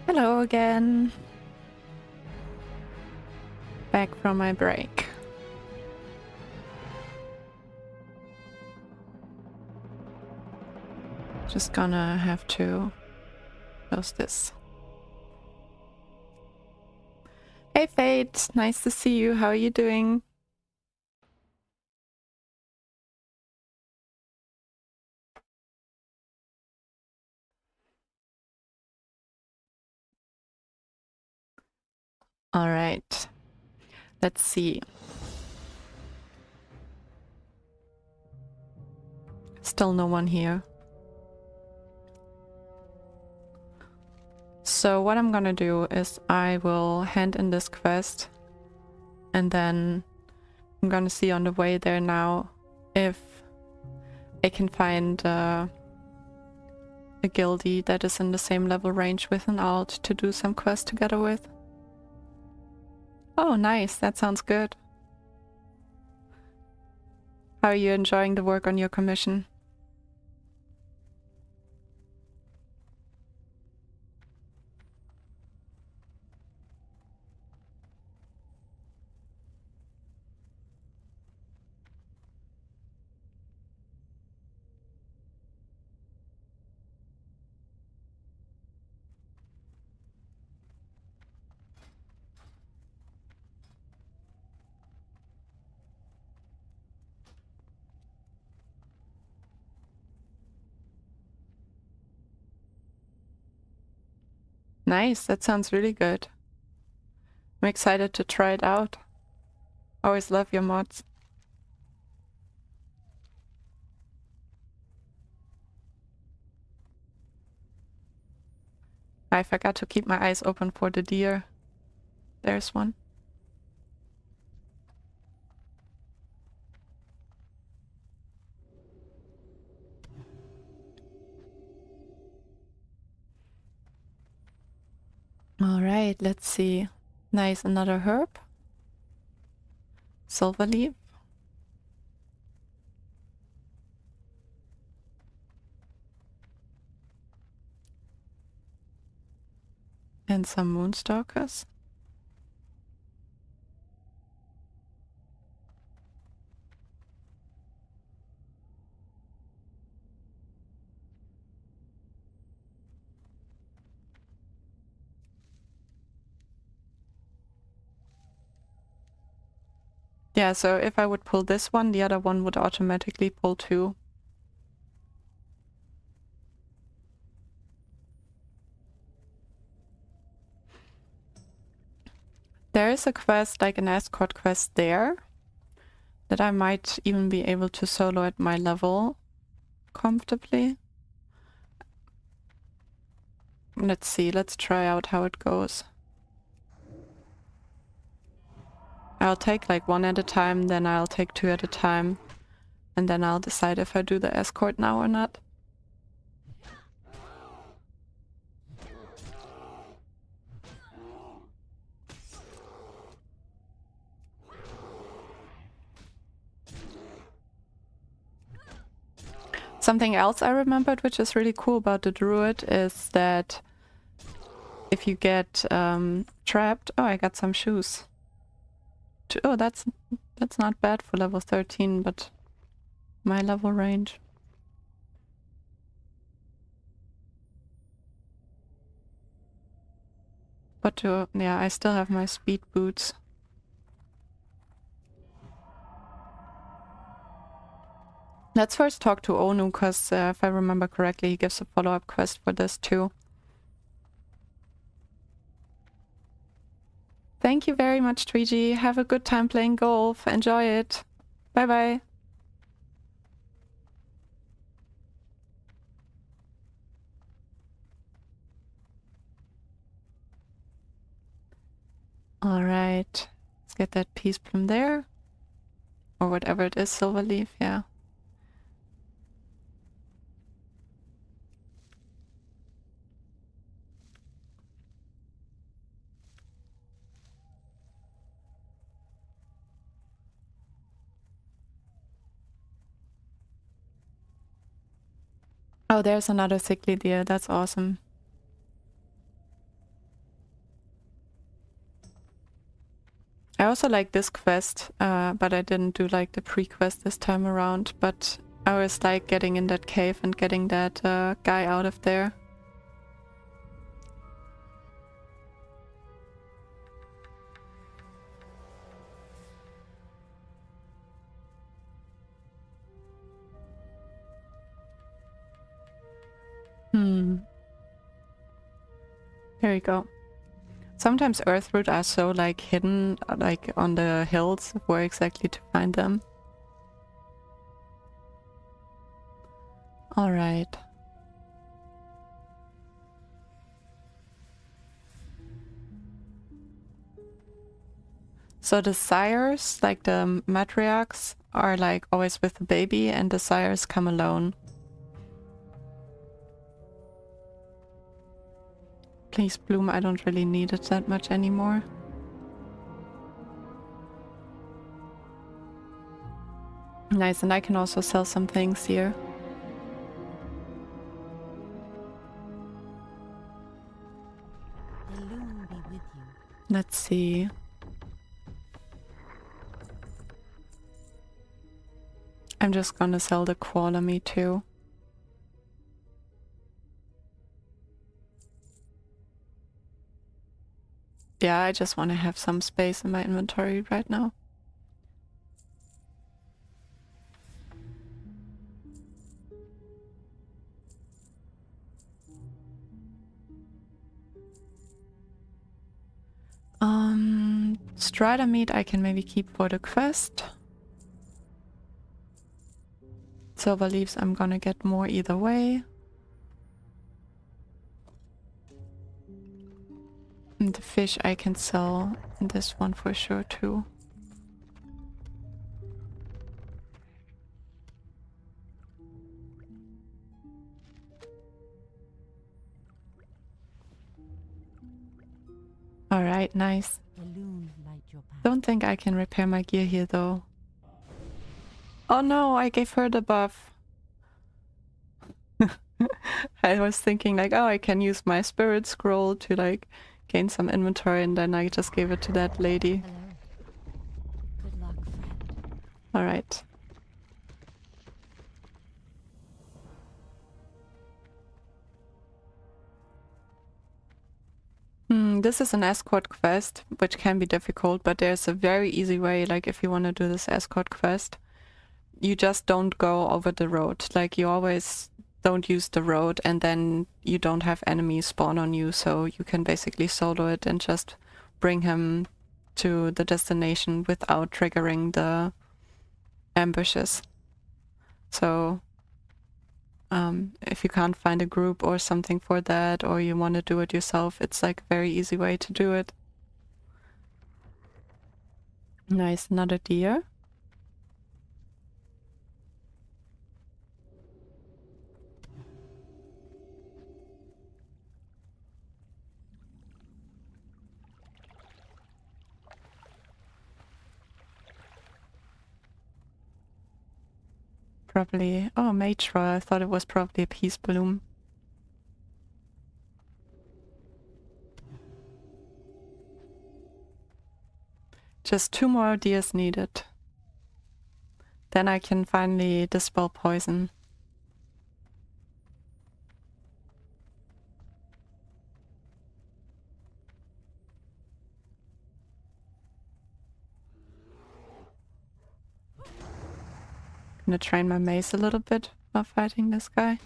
[SPEAKER 1] Hello again. Back from my break. Just gonna have to close this. Hey Fate, nice to see you. How are you doing? All right, let's see. Still no one here. So what I'm gonna do is I will hand in this quest and then I'm gonna see on the way there now if I can find a guildie that is in the same level range with an alt to do some quests together with. Oh, nice. That sounds good. How are you enjoying the work on your commission? Nice. That sounds really good. I'm excited to try it out. Always love your mods. I forgot to keep my eyes open for the deer. There's one. All right, let's see. Nice, another herb. Silver leaf. And some moonstalkers. Yeah, so if I would pull this one, the other one would automatically pull too. There is a quest, like an escort quest there, that I might even be able to solo at my level comfortably. Let's see, let's try out how it goes. I'll take like one at a time, then I'll take two at a time, and then I'll decide if I do the escort now or not. Something else I remembered, which is really cool about the druid, is that if you get trapped... Oh, I got some shoes. Oh, that's not bad for level 13, but my level range. But yeah, I still have my speed boots. Let's first talk to Onu, because if I remember correctly, he gives a follow-up quest for this too. Thank you very much, Twiji. Have a good time playing golf. Enjoy it. Bye-bye. Alright. Let's get that peace plume there. Or whatever it is, silver leaf, yeah. Oh, there's another sickly deer. That's awesome. I also like this quest, but I didn't do like the pre-quest this time around, but I always like getting in that cave and getting that guy out of there. Here we go. Sometimes Earthroot are so like hidden, like on the hills, where exactly to find them. Alright. So the sires, like the matriarchs, are like always with the baby, and the sires come alone. Please bloom, I don't really need it that much anymore. Nice, and I can also sell some things here.
[SPEAKER 2] The loom be with you.
[SPEAKER 1] Let's see. I'm just gonna sell the Qualamy too. Yeah, I just want to have some space in my inventory right now. Strider meat I can maybe keep for the quest. Silver leaves I'm gonna get more either way. And the fish I can sell, and this one for sure too. Alright, nice.
[SPEAKER 2] The loom light your path.
[SPEAKER 1] Don't think I can repair my gear here though. Oh no, I gave her the buff. I was thinking like, oh, I can use my spirit scroll to like gain some inventory, and then I just gave it to that lady.
[SPEAKER 2] Hello. Good luck, friend.
[SPEAKER 1] Alright. This is an escort quest, which can be difficult, but there's a very easy way, like if you want to do this escort quest, you just don't go over the road. Like you always don't use the road, and then you don't have enemies spawn on you, so you can basically solo it and just bring him to the destination without triggering the ambushes. So if you can't find a group or something for that, or you want to do it yourself, it's like a very easy way to do it. Nice, another deer. Probably, oh, Matra, I thought it was probably a peace bloom. Just 2 more deers needed. Then I can finally dispel poison. Gonna train my mace a little bit while fighting this guy.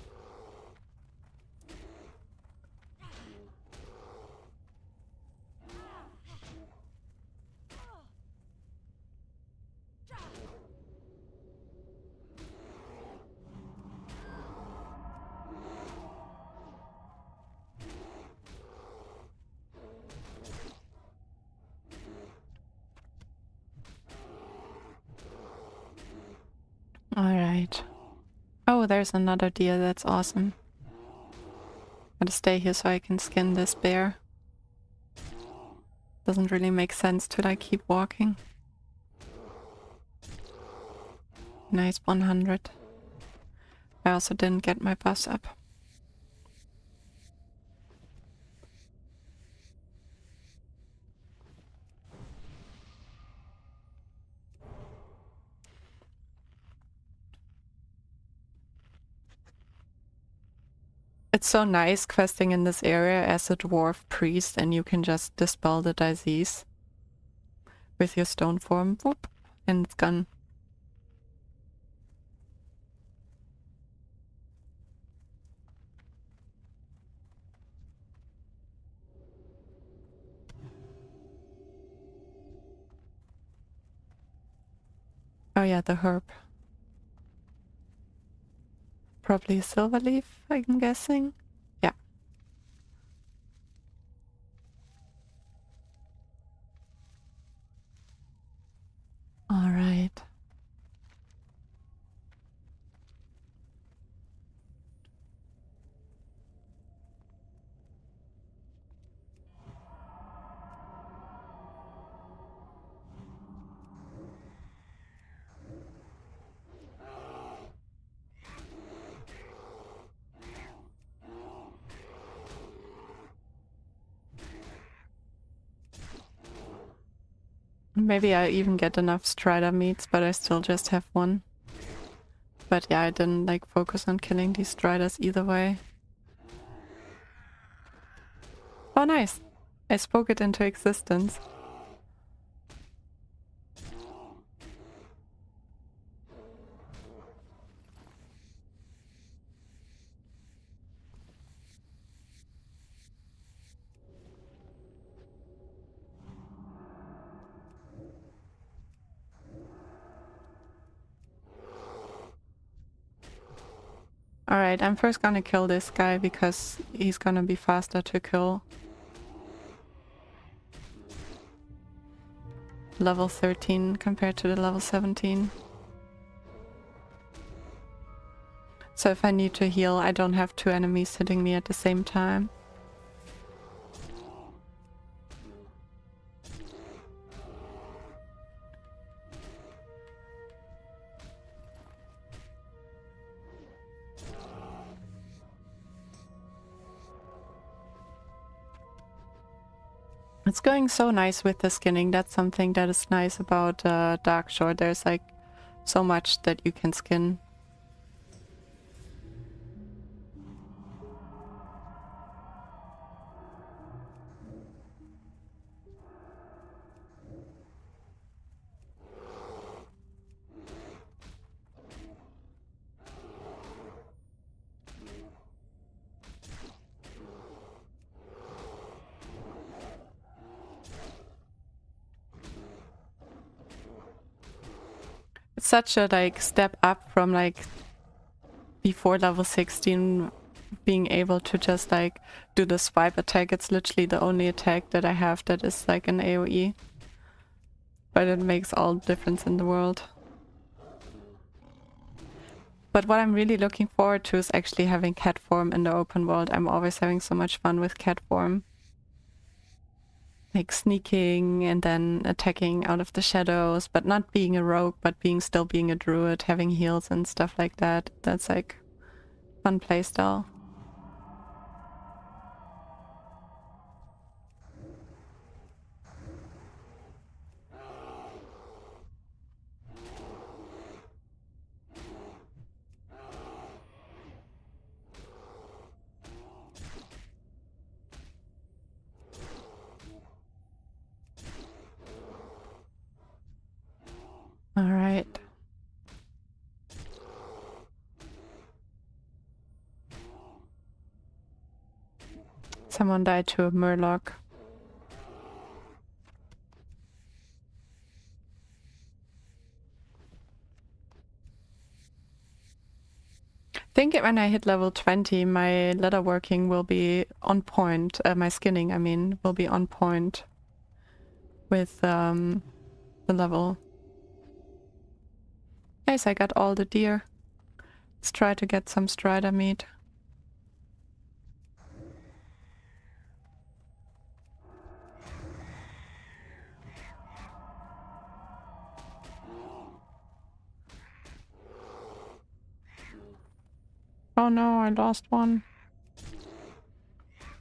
[SPEAKER 1] Alright. Oh, there's another deer, that's awesome. Gotta stay here so I can skin this bear. Doesn't really make sense to like keep walking. Nice 100. I also didn't get my buffs up. It's so nice questing in this area as a dwarf priest, and you can just dispel the disease with your stone form, whoop, and it's gone. Oh yeah, the herb. Probably a silver leaf, I'm guessing. Yeah. All right. Maybe I even get enough strider meats, but I still just have one. But yeah, I didn't like focus on killing these striders either way. Oh nice! I spoke it into existence. Alright, I'm first gonna kill this guy because he's gonna be faster to kill. Level 13 compared to the level 17. So if I need to heal, I don't have two enemies hitting me at the same time. It's going so nice with the skinning. That's something that is nice about Darkshore. There's like so much that you can skin. It's such a like step up from like before level 16 being able to just like do the swipe attack. It's literally the only attack that I have that is like an AoE. But it makes all the difference in the world. But what I'm really looking forward to is actually having cat form in the open world. I'm always having so much fun with cat form. Like sneaking and then attacking out of the shadows, but not being a rogue, but still being a druid, having heals and stuff like that. That's like fun playstyle. All right. Someone died to a murloc. I think when I hit level 20, my leatherworking will be on point. My skinning, I mean, will be on point with the level. Nice, I got all the deer. Let's try to get some strider meat. Oh no, I lost one.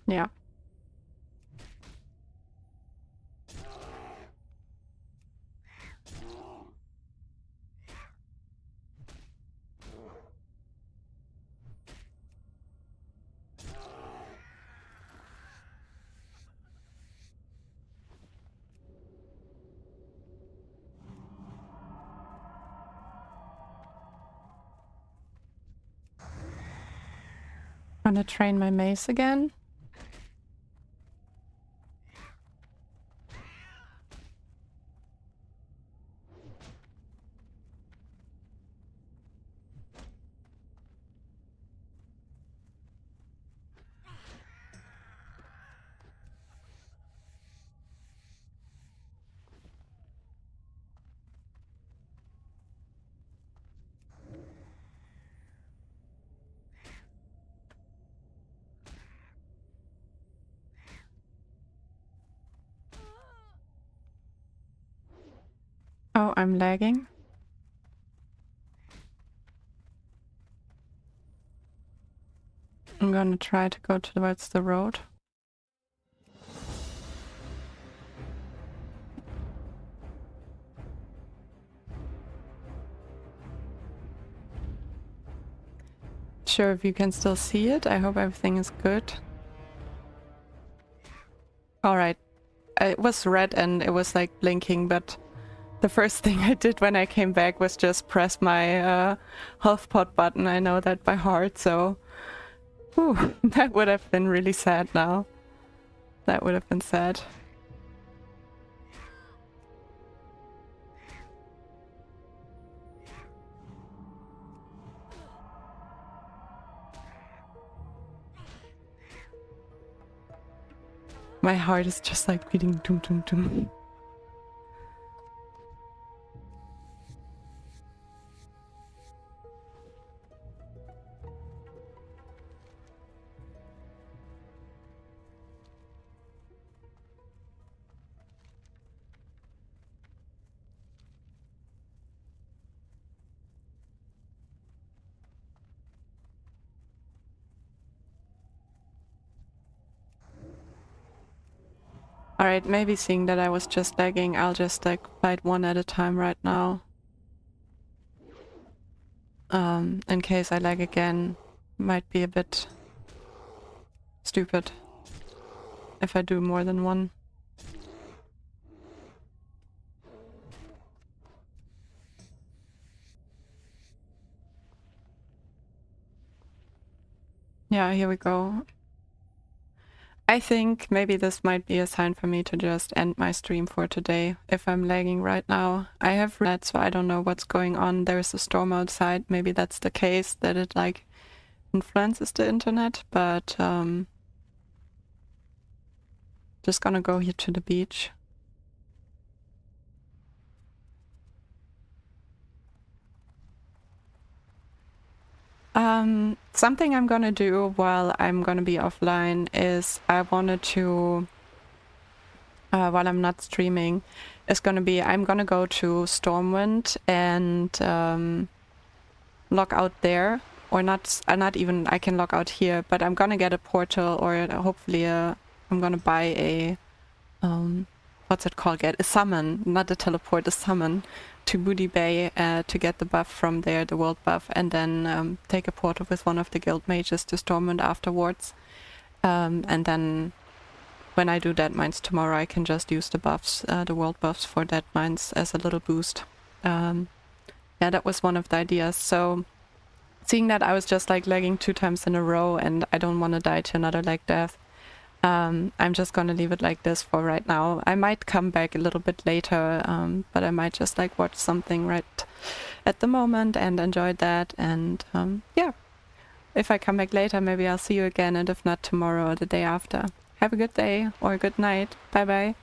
[SPEAKER 1] Yeah. Gonna train my mace again. Oh, I'm lagging. I'm gonna try to go towards the road. Sure if you can still see it. I hope everything is good. Alright. It was red and it was like blinking, but the first thing I did when I came back was just press my health pot button. I know that by heart, so whew, that would have been really sad now. That would have been sad. My heart is just like beating doom doom doom. Alright, maybe seeing that I was just lagging, I'll just like fight one at a time right now. In case I lag again, might be a bit stupid if I do more than one. Yeah, here we go. I think maybe this might be a sign for me to just end my stream for today if I'm lagging right now. I have read, so I don't know what's going on. There's a storm outside. Maybe that's the case, that it like influences the internet, but just gonna go here to the beach. Something I'm gonna do while I'm gonna be offline is I wanted to, while I'm not streaming, is gonna be I'm gonna go to Stormwind and log out there, or not even I can log out here, but I'm gonna get a portal or hopefully I'm gonna buy a what's it called? Get a summon, not a teleport, a summon to Moody Bay to get the buff from there, the world buff, and then take a portal with one of the guild mages to Stormwind afterwards. And then when I do Dead Mines tomorrow, I can just use the buffs, the world buffs for Dead Mines as a little boost. Yeah, that was one of the ideas. So seeing that I was just like lagging 2 times in a row and I don't want to die to another lag death, I'm just gonna leave it like this for right now. I might come back a little bit later, but I might just like watch something right at the moment and enjoy that. And yeah, if I come back later, maybe I'll see you again, and if not tomorrow or the day after. Have a good day or a good night. Bye bye.